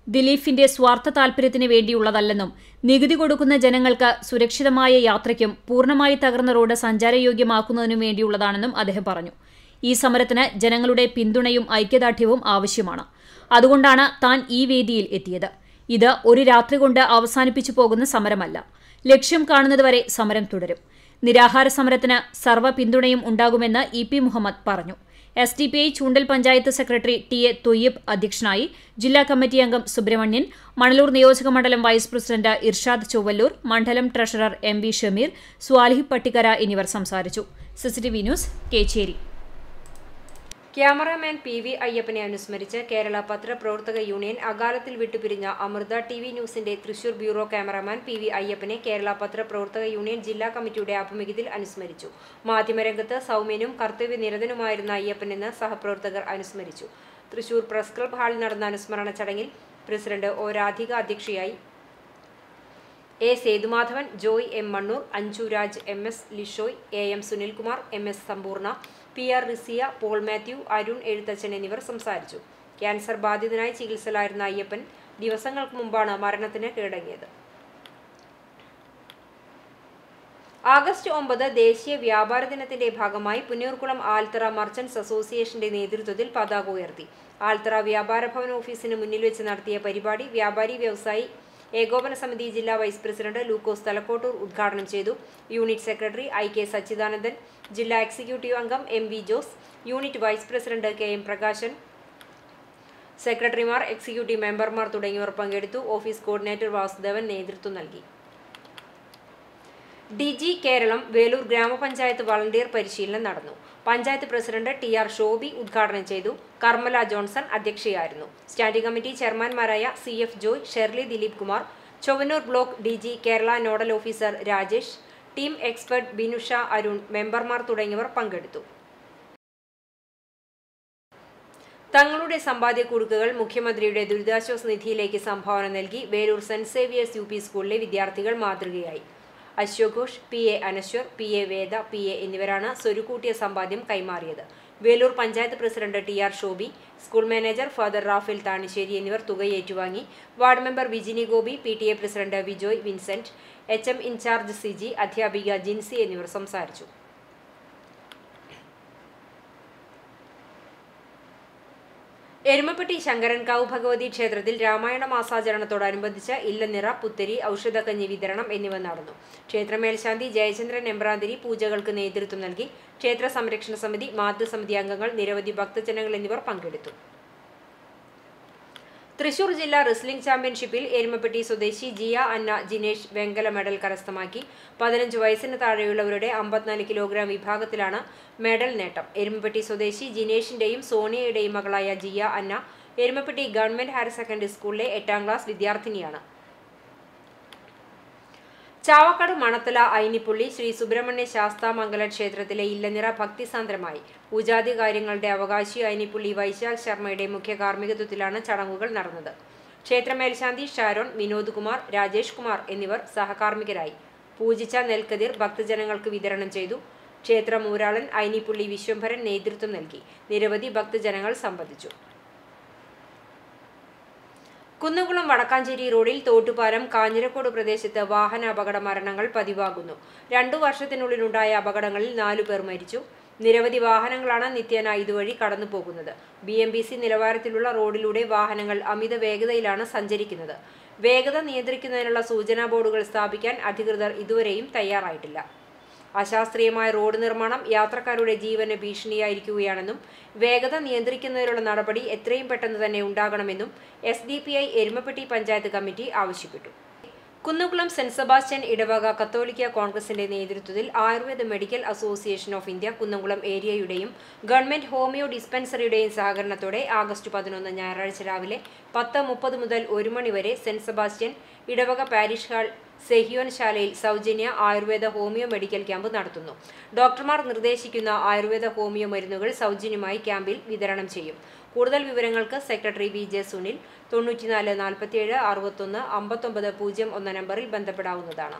ദിലീപിന്റെ സ്വാർത്ഥ താൽപര്യത്തിന് വേണ്ടിയുള്ളതല്ലെന്നും നികുതി കൊടുക്കുന്ന ജനങ്ങൾക്ക് സുരക്ഷിതമായ യാത്രയ്ക്കും പൂർണ്ണമായി തകർന്ന റോഡ് സഞ്ചാരയോഗ്യമാക്കുന്നതിനും വേണ്ടിയുള്ളതാണെന്നും അദ്ദേഹം പറഞ്ഞു. ഈ സമരത്തിന് ജനങ്ങളുടെ പിന്തുണയും ഐക്യദാർഢ്യവും ആവശ്യമാണ്. അതുകൊണ്ടാണ് താൻ ഈ വേദിയിൽ എത്തിയത്. ഇത് ഒരു രാത്രി കൊണ്ട് അവസാനിപ്പിച്ചു പോകുന്ന സമരമല്ല. ലക്ഷ്യം കാണുന്നതുവരെ സമരം തുടരും. നിരാഹാര സമരത്തിന് സർവ്വ പിന്തുണയും ഉണ്ടാകുമെന്ന് ഇ.പി. മുഹമ്മദ് പറഞ്ഞു. SDPI ചൂണ്ടൽ പഞ്ചായത്ത് സെക്രട്ടറി ടി.എ. തൊയ്യബ് അധ്യക്ഷനായി. ജില്ലാ കമ്മിറ്റി അംഗം സുബ്രഹ്മണ്യൻ, മണലൂർ നിയോജക മണ്ഡലം വൈസ് പ്രസിഡന്റ് ഇർഷാദ് ചൊവ്വല്ലൂർ, മണ്ഡലം ട്രഷറർ M.V. ഷമീർ, സ്വാലിഹ് പട്ടിക്കര എന്നിവർ സംസാരിച്ചു. CCTV news, Kechery. Cameraman PV അയ്യപ്പനെ അനുസ്മരിച്ച് കേരള പത്രപ്രവർത്തക യൂണിയൻ അകാലത്തിൽ വിട്ടുപിരിഞ്ഞ അമൃത TV ന്യൂസിന്റെ തൃശൂർ ബ്യൂറോ ക്യാമറാമാൻ PV അയ്യപ്പനെ കേരള പത്രപ്രവർത്തക യൂണിയൻ ജില്ലാ കമ്മിറ്റിയുടെ ആഭിമുഖ്യത്തിൽ അനുസ്മരിച്ചു. മാധ്യമരംഗത്ത് സൗമ്യനും കർത്തവ്യനിരതനുമായിരുന്ന അയ്യപ്പനെന്ന് സഹപ്രവർത്തകർ അനുസ്മരിച്ചു. തൃശൂർ പ്രസ് ക്ലബ് ഹാളിൽ നടന്ന അനുസ്മരണ ചടങ്ങിൽ പ്രസിഡന്റ് ഒ. രാധിക അധ്യക്ഷയായി. A. Sethumadhavan, Joy M. Mannur, Anju Raj, MS Lishoy, AM Sunilkumar, MS Sampoorna, PR Risiya, Paul Mathew, Arun Ezhuthachan എന്നിവർ സംസാരിച്ചു. ക്യാൻസർ ബാധിതനായി ചികിത്സയിലായിരുന്ന അയ്യപ്പൻ ദിവസങ്ങൾക്ക് മുമ്പാണ് മരണത്തിന് കീഴടങ്ങിയത്. ആഗസ്റ്റ് 9 ദേശീയ വ്യാപാര ദിനത്തിന്റെ ഭാഗമായി പുന്നൂർകുളം ആൽത്തറ മർച്ചന്റ്സ് അസോസിയേഷന്റെ നേതൃത്വത്തിൽ പതാക ഉയർത്തി. ആൽത്തറ വ്യാപാര ഭവൻ ഓഫീസിന് മുന്നിൽ വെച്ച് നടത്തിയ പരിപാടി വ്യാപാരി വ്യവസായി ഏകോപന സമിതി ജില്ലാ വൈസ് പ്രസിഡന്റ് ലൂക്കോസ് തലക്കോട്ടൂർ ഉദ്ഘാടനം ചെയ്തു. യൂണിറ്റ് സെക്രട്ടറി IK സച്ചിദാനന്ദൻ, ജില്ലാ എക്സിക്യൂട്ടീവ് അംഗം MV Jose, unit vice president KM Prakashan, സെക്രട്ടറിമാർ, എക്സിക്യൂട്ടീവ് മെമ്പർമാർ തുടങ്ങിയവർ പങ്കെടുത്തു. ഓഫീസ് കോർഡിനേറ്റർ വാസുദേവൻ നേതൃത്വം നൽകി. DG കേരളം വേലൂർ ഗ്രാമപഞ്ചായത്ത് വളണ്ടിയർ പരിശീലനം നടന്നു. പഞ്ചായത്ത് പ്രസിഡന്റ് TR ഷോബി ഉദ്ഘാടനം ചെയ്തു. കർമ്മല ജോൺസൺ അധ്യക്ഷയായിരുന്നു. സ്റ്റാൻഡിംഗ് കമ്മിറ്റി ചെയർമാൻമാരായ CF Joy, Shirley Dileep Kumar, Chowannur block DG Kerala nodal officer Rajesh, team expert Binusha, Arun, മെമ്പർമാർ തുടങ്ങിയവർ പങ്കെടുത്തു. തങ്ങളുടെ സമ്പാദ്യക്കുടുക്കുകൾ മുഖ്യമന്ത്രിയുടെ ദുരിതാശ്വാസ നിധിയിലേക്ക് സംഭാവന നൽകി വേലൂർ സെന്റ് സേവിയേഴ്സ് UP സ്കൂളിലെ വിദ്യാർത്ഥികൾ മാതൃകയായി. അശോക് ഘോഷ്, PA അനശ്വർ, PA വേദ, PA എന്നിവരാണ് സ്വരുക്കൂട്ടിയ സമ്പാദ്യം കൈമാറിയത്. Veloor panchayat president TR Shobi, school manager father Raphael Thanissery എന്നിവർ തുക ഏറ്റുവാങ്ങി. Ward member Vijini Gopi, PTA president Vijoy Vincent, HM in charge CG, അധ്യാപിക ജിൻസി എന്നിവർ സംസാരിച്ചു. എരുമപ്പെട്ടി ശങ്കരൻകാവ് ഭഗവതി ക്ഷേത്രത്തിൽ രാമായണ മാസാചരണത്തോടനുബന്ധിച്ച് ഇല്ലനിറ, പുത്തരി, ഔഷധക്കഞ്ഞി വിതരണം എന്നിവ നടന്നു. ക്ഷേത്ര മേൽശാന്തി ജയചന്ദ്രൻ എമ്പ്രാന്തിരി പൂജകൾക്ക് നേതൃത്വം നൽകി. ക്ഷേത്ര സംരക്ഷണ സമിതി, മാതൃസമിതി അംഗങ്ങൾ, നിരവധി ഭക്തജനങ്ങൾ എന്നിവർ പങ്കെടുത്തു. തൃശൂർ ജില്ലാ റെസ്ലിംഗ് ചാമ്പ്യൻഷിപ്പിൽ എരുമപ്പെട്ടി സ്വദേശി ജിയ അന്ന ജിനേഷ് വെങ്കല മെഡൽ കരസ്ഥമാക്കി. 15 വയസ്സിന് താഴെയുള്ളവരുടെ 54 കിലോഗ്രാം വിഭാഗത്തിലാണ് മെഡൽ നേട്ടം. എരുമപ്പെട്ടി സ്വദേശി ജിനേഷിന്റെയും സോണിയയുടെയും മകളായ ജിയ അന്ന എരുമപ്പെട്ടി ഗവൺമെന്റ് ഹയർ സെക്കൻഡറി സ്കൂളിലെ 8ാം ക്ലാസ് വിദ്യാർത്ഥിനിയാണ്. ചാവക്കാട് മണത്തല ഐനിപ്പുള്ളി ശ്രീ സുബ്രഹ്മണ്യ ശാസ്താമംഗല ക്ഷേത്രത്തിലെ ഇല്ലനിറ ഭക്തിസാന്ദ്രമായി. പൂജാതി കാര്യങ്ങളുടെ അവകാശി ഐനിപ്പുള്ളി വൈശാഖ് ശർമ്മയുടെ മുഖ്യ കാർമ്മികത്വത്തിലാണ് ചടങ്ങുകൾ നടന്നത്. ക്ഷേത്ര മേൽശാന്തി ഷാരോൺ, വിനോദ് കുമാർ, രാജേഷ് കുമാർ എന്നിവർ സഹകാർമ്മികരായി. പൂജിച്ച നെൽക്കതിർ ഭക്തജനങ്ങൾക്ക് വിതരണം ചെയ്തു. ക്ഷേത്ര മൂരാളൻ ഐനിപ്പുള്ളി വിശ്വംഭരൻ നേതൃത്വം നൽകി. നിരവധി ഭക്തജനങ്ങൾ സംബന്ധിച്ചു. കുന്നംകുളം വടക്കാഞ്ചേരി റോഡിൽ തോട്ടുപാലം കാഞ്ഞിരക്കോട് പ്രദേശത്ത് വാഹന അപകട മരണങ്ങൾ പതിവാകുന്നു. 2 വർഷത്തിനുള്ളിലുണ്ടായ അപകടങ്ങളിൽ 4 പേർ മരിച്ചു. നിരവധി വാഹനങ്ങളാണ് നിത്യേന ഇതുവഴി കടന്നു പോകുന്നത്. BMBC നിലവാരത്തിലുള്ള റോഡിലൂടെ വാഹനങ്ങൾ അമിത വേഗതയിലാണ് സഞ്ചരിക്കുന്നത്. വേഗത നിയന്ത്രിക്കുന്നതിനുള്ള സൂചനാ ബോർഡുകൾ സ്ഥാപിക്കാൻ അധികൃതർ ഇതുവരെയും തയ്യാറായിട്ടില്ല. അശാസ്ത്രീയമായ റോഡ് നിർമ്മാണം യാത്രക്കാരുടെ ജീവന് ഭീഷണിയായിരിക്കുകയാണെന്നും വേഗത നിയന്ത്രിക്കുന്നതിനുള്ള നടപടി എത്രയും പെട്ടെന്ന് തന്നെ ഉണ്ടാകണമെന്നും SDPI എരുമപ്പെട്ടി പഞ്ചായത്ത് കമ്മിറ്റി ആവശ്യപ്പെട്ടു. കുന്നംകുളം സെന്റ് സെബാസ്റ്റ്യൻ ഇടവക കത്തോലിക്ക കോൺഗ്രസിന്റെ നേതൃത്വത്തിൽ Ayurveda medical association of India Kunnamkulam ഏരിയയുടെയും ഗവൺമെന്റ് ഹോമിയോ ഡിസ്പെൻസറിയുടെയും സഹകരണത്തോടെ ആഗസ്റ്റ് 11 ഞായറാഴ്ച രാവിലെ 10:30 മുതൽ 1 മണി വരെ സെന്റ് സെബാസ്റ്റ്യൻ ഇടവക പാരിഷ് ഹാൾ സെഹിയോൻ ശാലയിൽ സൗജന്യ ആയുർവേദ ഹോമിയോ മെഡിക്കൽ ക്യാമ്പ് നടത്തുന്നു. ഡോക്ടർമാർ നിർദ്ദേശിക്കുന്ന ആയുർവേദ ഹോമിയോ മരുന്നുകൾ സൗജന്യമായി ക്യാമ്പിൽ വിതരണം ചെയ്യും. കൂടുതൽ വിവരങ്ങൾക്ക് സെക്രട്ടറി VJ സുനിൽ 94 47 61 59 01 നമ്പറിൽ ബന്ധപ്പെടാവുന്നതാണ്.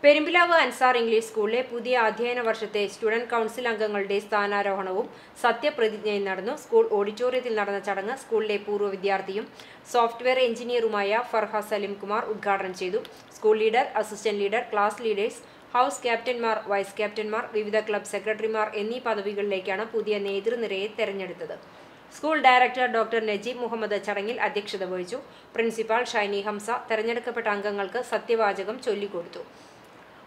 പെരുമ്പിലാവ് അൻസാർ ഇംഗ്ലീഷ് സ്കൂളിലെ പുതിയ അധ്യയന വർഷത്തെ സ്റ്റുഡന്റ് കൗൺസിൽ അംഗങ്ങളുടെ സ്ഥാനാരോഹണവും സത്യപ്രതിജ്ഞയും നടന്നു. സ്കൂൾ ഓഡിറ്റോറിയത്തിൽ നടന്ന ചടങ്ങ് സ്കൂളിലെ പൂർവ്വ വിദ്യാർത്ഥിയും സോഫ്റ്റ്വെയർ എഞ്ചിനീയറുമായ ഫർഹ സലിം കുമാർ ഉദ്ഘാടനം ചെയ്തു. School leader, assistant leader, class leaders, house ക്യാപ്റ്റന്മാർ, വൈസ് ക്യാപ്റ്റന്മാർ, വിവിധ ക്ലബ് സെക്രട്ടറിമാർ എന്നീ പദവികളിലേക്കാണ് പുതിയ നേതൃനിരയെ തെരഞ്ഞെടുത്തത്. School director doctor Najeeb Muhammad ചടങ്ങിൽ അധ്യക്ഷത വഹിച്ചു. പ്രിൻസിപ്പാൾ ഷൈനി ഹംസ തെരഞ്ഞെടുക്കപ്പെട്ട അംഗങ്ങൾക്ക് സത്യവാചകം ചൊല്ലിക്കൊടുത്തു.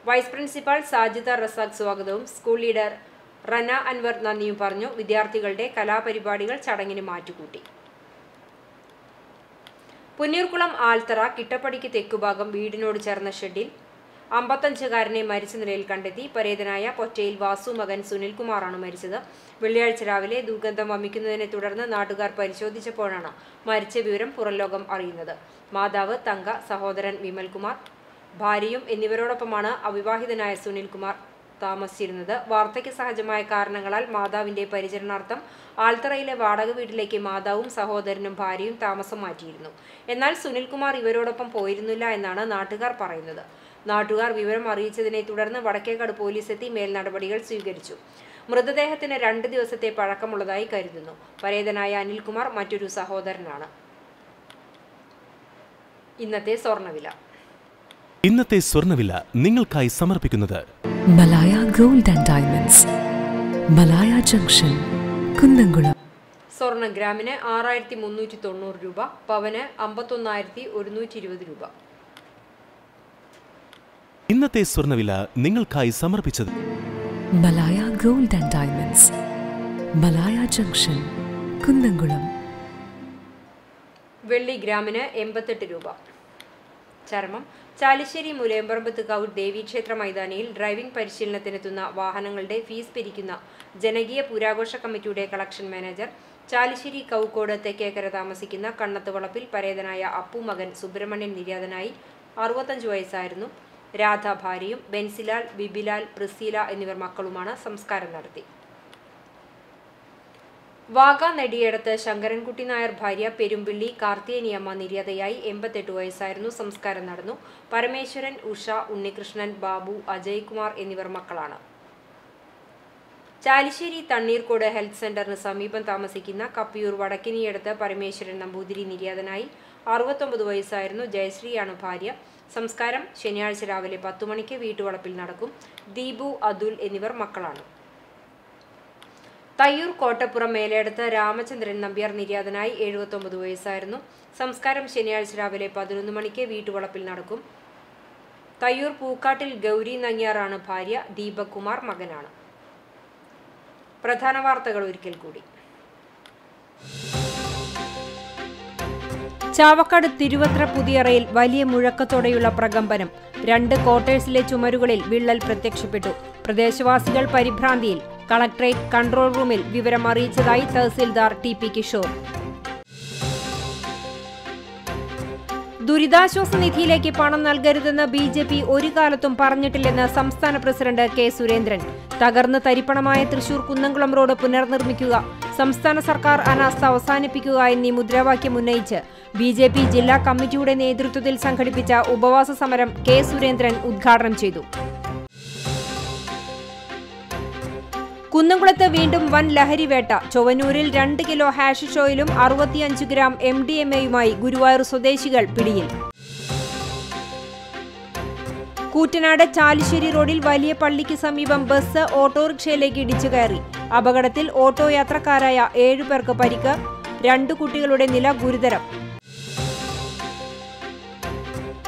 വൈസ് പ്രിൻസിപ്പാൾ സാജിദ റസാഖ് സ്വാഗതവും സ്കൂൾ ലീഡർ റന അൻവർ നന്ദിയും പറഞ്ഞു. വിദ്യാർത്ഥികളുടെ കലാപരിപാടികൾ ചടങ്ങിന് മാറ്റുകൂട്ടി. പുന്നൂർകുളം ആൽത്തറ കിട്ടപ്പടിക്ക് തെക്കുഭാഗം വീടിനോട് ചേർന്ന ഷെഡിൽ 55-കാരനെ മരിച്ച നിലയിൽ കണ്ടെത്തി. പരേതനായ പൊറ്റയിൽ വാസു മകൻ സുനിൽകുമാറാണ് മരിച്ചത്. വെള്ളിയാഴ്ച രാവിലെ ദുർഗന്ധം വമിക്കുന്നതിനെ തുടർന്ന് നാട്ടുകാർ പരിശോധിച്ചപ്പോഴാണ് മരിച്ച വിവരം പുറംലോകം അറിയുന്നത്. മാതാവ് തങ്ക, സഹോദരൻ വിമൽകുമാർ, ഭാര്യയും എന്നിവരോടൊപ്പമാണ് അവിവാഹിതനായ സുനിൽകുമാർ താമസിച്ചിരുന്നത്. വാർദ്ധക്യ സഹജമായ കാരണങ്ങളാൽ മാതാവിന്റെ പരിചരണാർത്ഥം ആൽത്തറയിലെ വാടക വീട്ടിലേക്ക് മാതാവും സഹോദരനും ഭാര്യയും താമസം മാറ്റിയിരുന്നു. എന്നാൽ സുനിൽകുമാർ ഇവരോടൊപ്പം പോയിരുന്നില്ല എന്നാണ് നാട്ടുകാർ പറയുന്നത്. നാട്ടുകാർ വിവരം അറിയിച്ചതിനെ തുടർന്ന് വടക്കേക്കാട് പോലീസ് എത്തി മേൽ നടപടികൾ സ്വീകരിച്ചു. മൃതദേഹത്തിന് 2 ദിവസത്തെ പഴക്കമുള്ളതായി കരുതുന്നു. പരേതനായ അനിൽകുമാർ മറ്റൊരു സഹോദരനാണ്. ഇന്നത്തെ സ്വർണ്ണവില നിങ്ങൾക്കായി സമർപ്പിക്കുന്നത് Malaya gold and diamonds, Malaya junction, Kunnamkulam. സ്വർണ്ണ ഗ്രാമിന് 6390 രൂപ, പവന് 51,120 രൂപ. ഇന്നത്തെ സ്വർണ്ണവില നിങ്ങൾക്കായി സമർപ്പിച്ചത് Malaya gold and diamonds, Malaya junction, Kunnamkulam. വെള്ളി ഗ്രാമിന് 88 രൂപ. ചർമ്മം ചാലിശ്ശേരി മുലയമ്പറമ്പത്ത് കൗട്ട് ദേവീക്ഷേത്ര മൈതാനിയിൽ ഡ്രൈവിംഗ് പരിശീലനത്തിനെത്തുന്ന വാഹനങ്ങളുടെ ഫീസ് പിരിക്കുന്ന ജനകീയ പുരാഘോഷ കമ്മിറ്റിയുടെ കളക്ഷൻ മാനേജർ ചാലിശ്ശേരി കൗക്കോട് തെക്കേക്കര താമസിക്കുന്ന കണ്ണത്ത് വളപ്പിൽ പരേതനായ അപ്പു മകൻ സുബ്രഹ്മണ്യൻ നിര്യാതനായി. 65 വയസ്സായിരുന്നു. രാധ ഭാര്യയും ബെൻസിലാൽ, ബിബിലാൽ, പ്രിസീല എന്നിവർ മക്കളുമാണ്. സംസ്കാരം നടത്തി. വാഗ നെടിയേടത്ത് ശങ്കരൻകുട്ടി നായർ ഭാര്യ പെരുമ്പിള്ളി കാർത്തിയേനിയമ്മ നിര്യാതയായി. 88 വയസ്സായിരുന്നു. സംസ്കാരം നടന്നു. പരമേശ്വരൻ, ഉഷ, ഉണ്ണികൃഷ്ണൻ, ബാബു, അജയ് കുമാർ എന്നിവർ മക്കളാണ്. ചാലിശ്ശേരി തണ്ണീർക്കോട് ഹെൽത്ത് സെന്ററിന് സമീപം താമസിക്കുന്ന കപ്പിയൂർ വടക്കിനിയടത്ത് പരമേശ്വരൻ നമ്പൂതിരി നിര്യാതനായി. 69 വയസ്സായിരുന്നു. ജയശ്രീയാണ് ഭാര്യ. സംസ്കാരം ശനിയാഴ്ച രാവിലെ 10 മണിക്ക് വീട്ടുവളപ്പിൽ നടക്കും. ദീപു, അതുൽ എന്നിവർ മക്കളാണ്. തയ്യൂർ കോട്ടപ്പുറം മേലേടത്ത് രാമചന്ദ്രൻ നമ്പ്യാർ നിര്യാതനായി. 79 വയസ്സായിരുന്നു. സംസ്കാരം ശനിയാഴ്ച രാവിലെ 11 മണിക്ക് വീട്ടുവളപ്പിൽ നടക്കും. തയ്യൂർ പൂക്കാട്ടിൽ ഗൗരി നങ്ങ്യാറാണ് ഭാര്യ. ദീപക് കുമാർ മകനാണ്. പ്രധാന വാർത്തകൾ ഒരിക്കൽ കൂടി. ചാവക്കാട് തിരുവത്ര പുതിയറയിൽ വലിയ മുഴക്കത്തോടെയുള്ള പ്രകമ്പനം. 2 ക്വാർട്ടേഴ്സിലെ ചുമരുകളിൽ വിള്ളൽ പ്രത്യക്ഷപ്പെട്ടു. പ്രദേശവാസികൾ പരിഭ്രാന്തിയിൽ. കളക്ടറേറ്റ് കൺട്രോൾ റൂമിൽ വിവരം അറിയിച്ചതായി തഹസിൽദാർ ടി.പി. കിഷോർ. ദുരിതാശ്വാസ നിധിയിലേക്ക് പണം നൽകരുതെന്ന് ബി.ജെ.പി. ഒരു കാലത്തും പറഞ്ഞിട്ടില്ലെന്ന് സംസ്ഥാന പ്രസിഡന്റ് കെ. സുരേന്ദ്രൻ. തകർന്ന് തരിപ്പണമായ തൃശൂർ കുന്നംകുളം റോഡ് പുനർനിർമ്മിക്കുക, സംസ്ഥാന സർക്കാർ അനാസ്ഥ അവസാനിപ്പിക്കുക എന്നീ മുദ്രാവാക്യം ഉന്നയിച്ച് ബി.ജെ.പി. ജില്ലാ കമ്മിറ്റിയുടെ നേതൃത്വത്തിൽ സംഘടിപ്പിച്ച ഉപവാസ സമരം കെ. സുരേന്ദ്രൻ ഉദ്ഘാടനം ചെയ്തു. കുന്നംകുളത്ത് വീണ്ടും വൻ ലഹരിവേട്ട. ചൊവ്വന്നൂരിൽ 2 കിലോ ഹാഷിഷ് ഓയിലും 65 ഗ്രാം MDMA-യുമായി ഗുരുവായൂർ സ്വദേശികൾ പിടിയിൽ. കൂറ്റനാട് ചാലിശ്ശേരി റോഡിൽ വലിയ പള്ളിക്ക് സമീപം ബസ് ഓട്ടോറിക്ഷയിലേക്ക് ഇടിച്ചു കയറി. അപകടത്തിൽ ഓട്ടോ യാത്രക്കാരായ 7 പേർക്ക് പരിക്ക്. 2 കുട്ടികളുടെ നില ഗുരുതരം.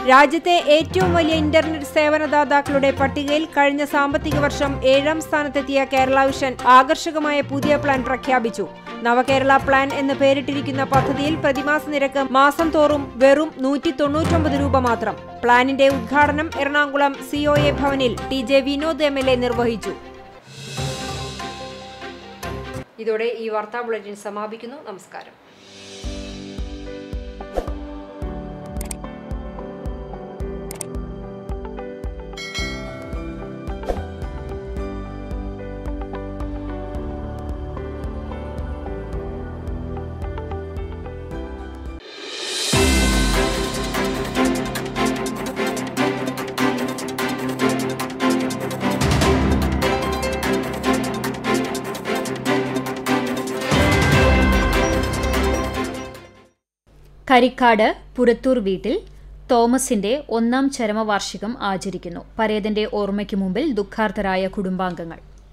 രാജ്യത്തെ ഏറ്റവും വലിയ ഇന്റർനെറ്റ് സേവനദാതാക്കളുടെ പട്ടികയിൽ കഴിഞ്ഞ സാമ്പത്തിക വർഷം 7ാം സ്ഥാനത്തെത്തിയ കേരള വിഷൻ ആകർഷകമായ പുതിയ പ്ലാൻ പ്രഖ്യാപിച്ചു. നവകേരള പ്ലാൻ എന്ന് പേരിട്ടിരിക്കുന്ന പദ്ധതിയിൽ പ്രതിമാസ നിരക്ക് മാസം തോറും വെറും 199 രൂപ മാത്രം. പ്ലാനിന്റെ ഉദ്ഘാടനം എറണാകുളം COA ഭവനിൽ TJ വിനോദ് MLA നിർവഹിച്ചു. ഇതോടെ ഈ വാർത്താ ബുള്ളറ്റിൻ സമാപിക്കുന്നു. നമസ്കാരം. കരിക്കാട് പുറത്തൂർ വീട്ടിൽ തോമസിന്റെ 1ാം ചരമവാർഷികം ആചരിക്കുന്നു. പരേതന്റെ ഓർമ്മയ്ക്ക് മുമ്പിൽ ദുഃഖാർത്തരായ കുടുംബാംഗങ്ങൾ.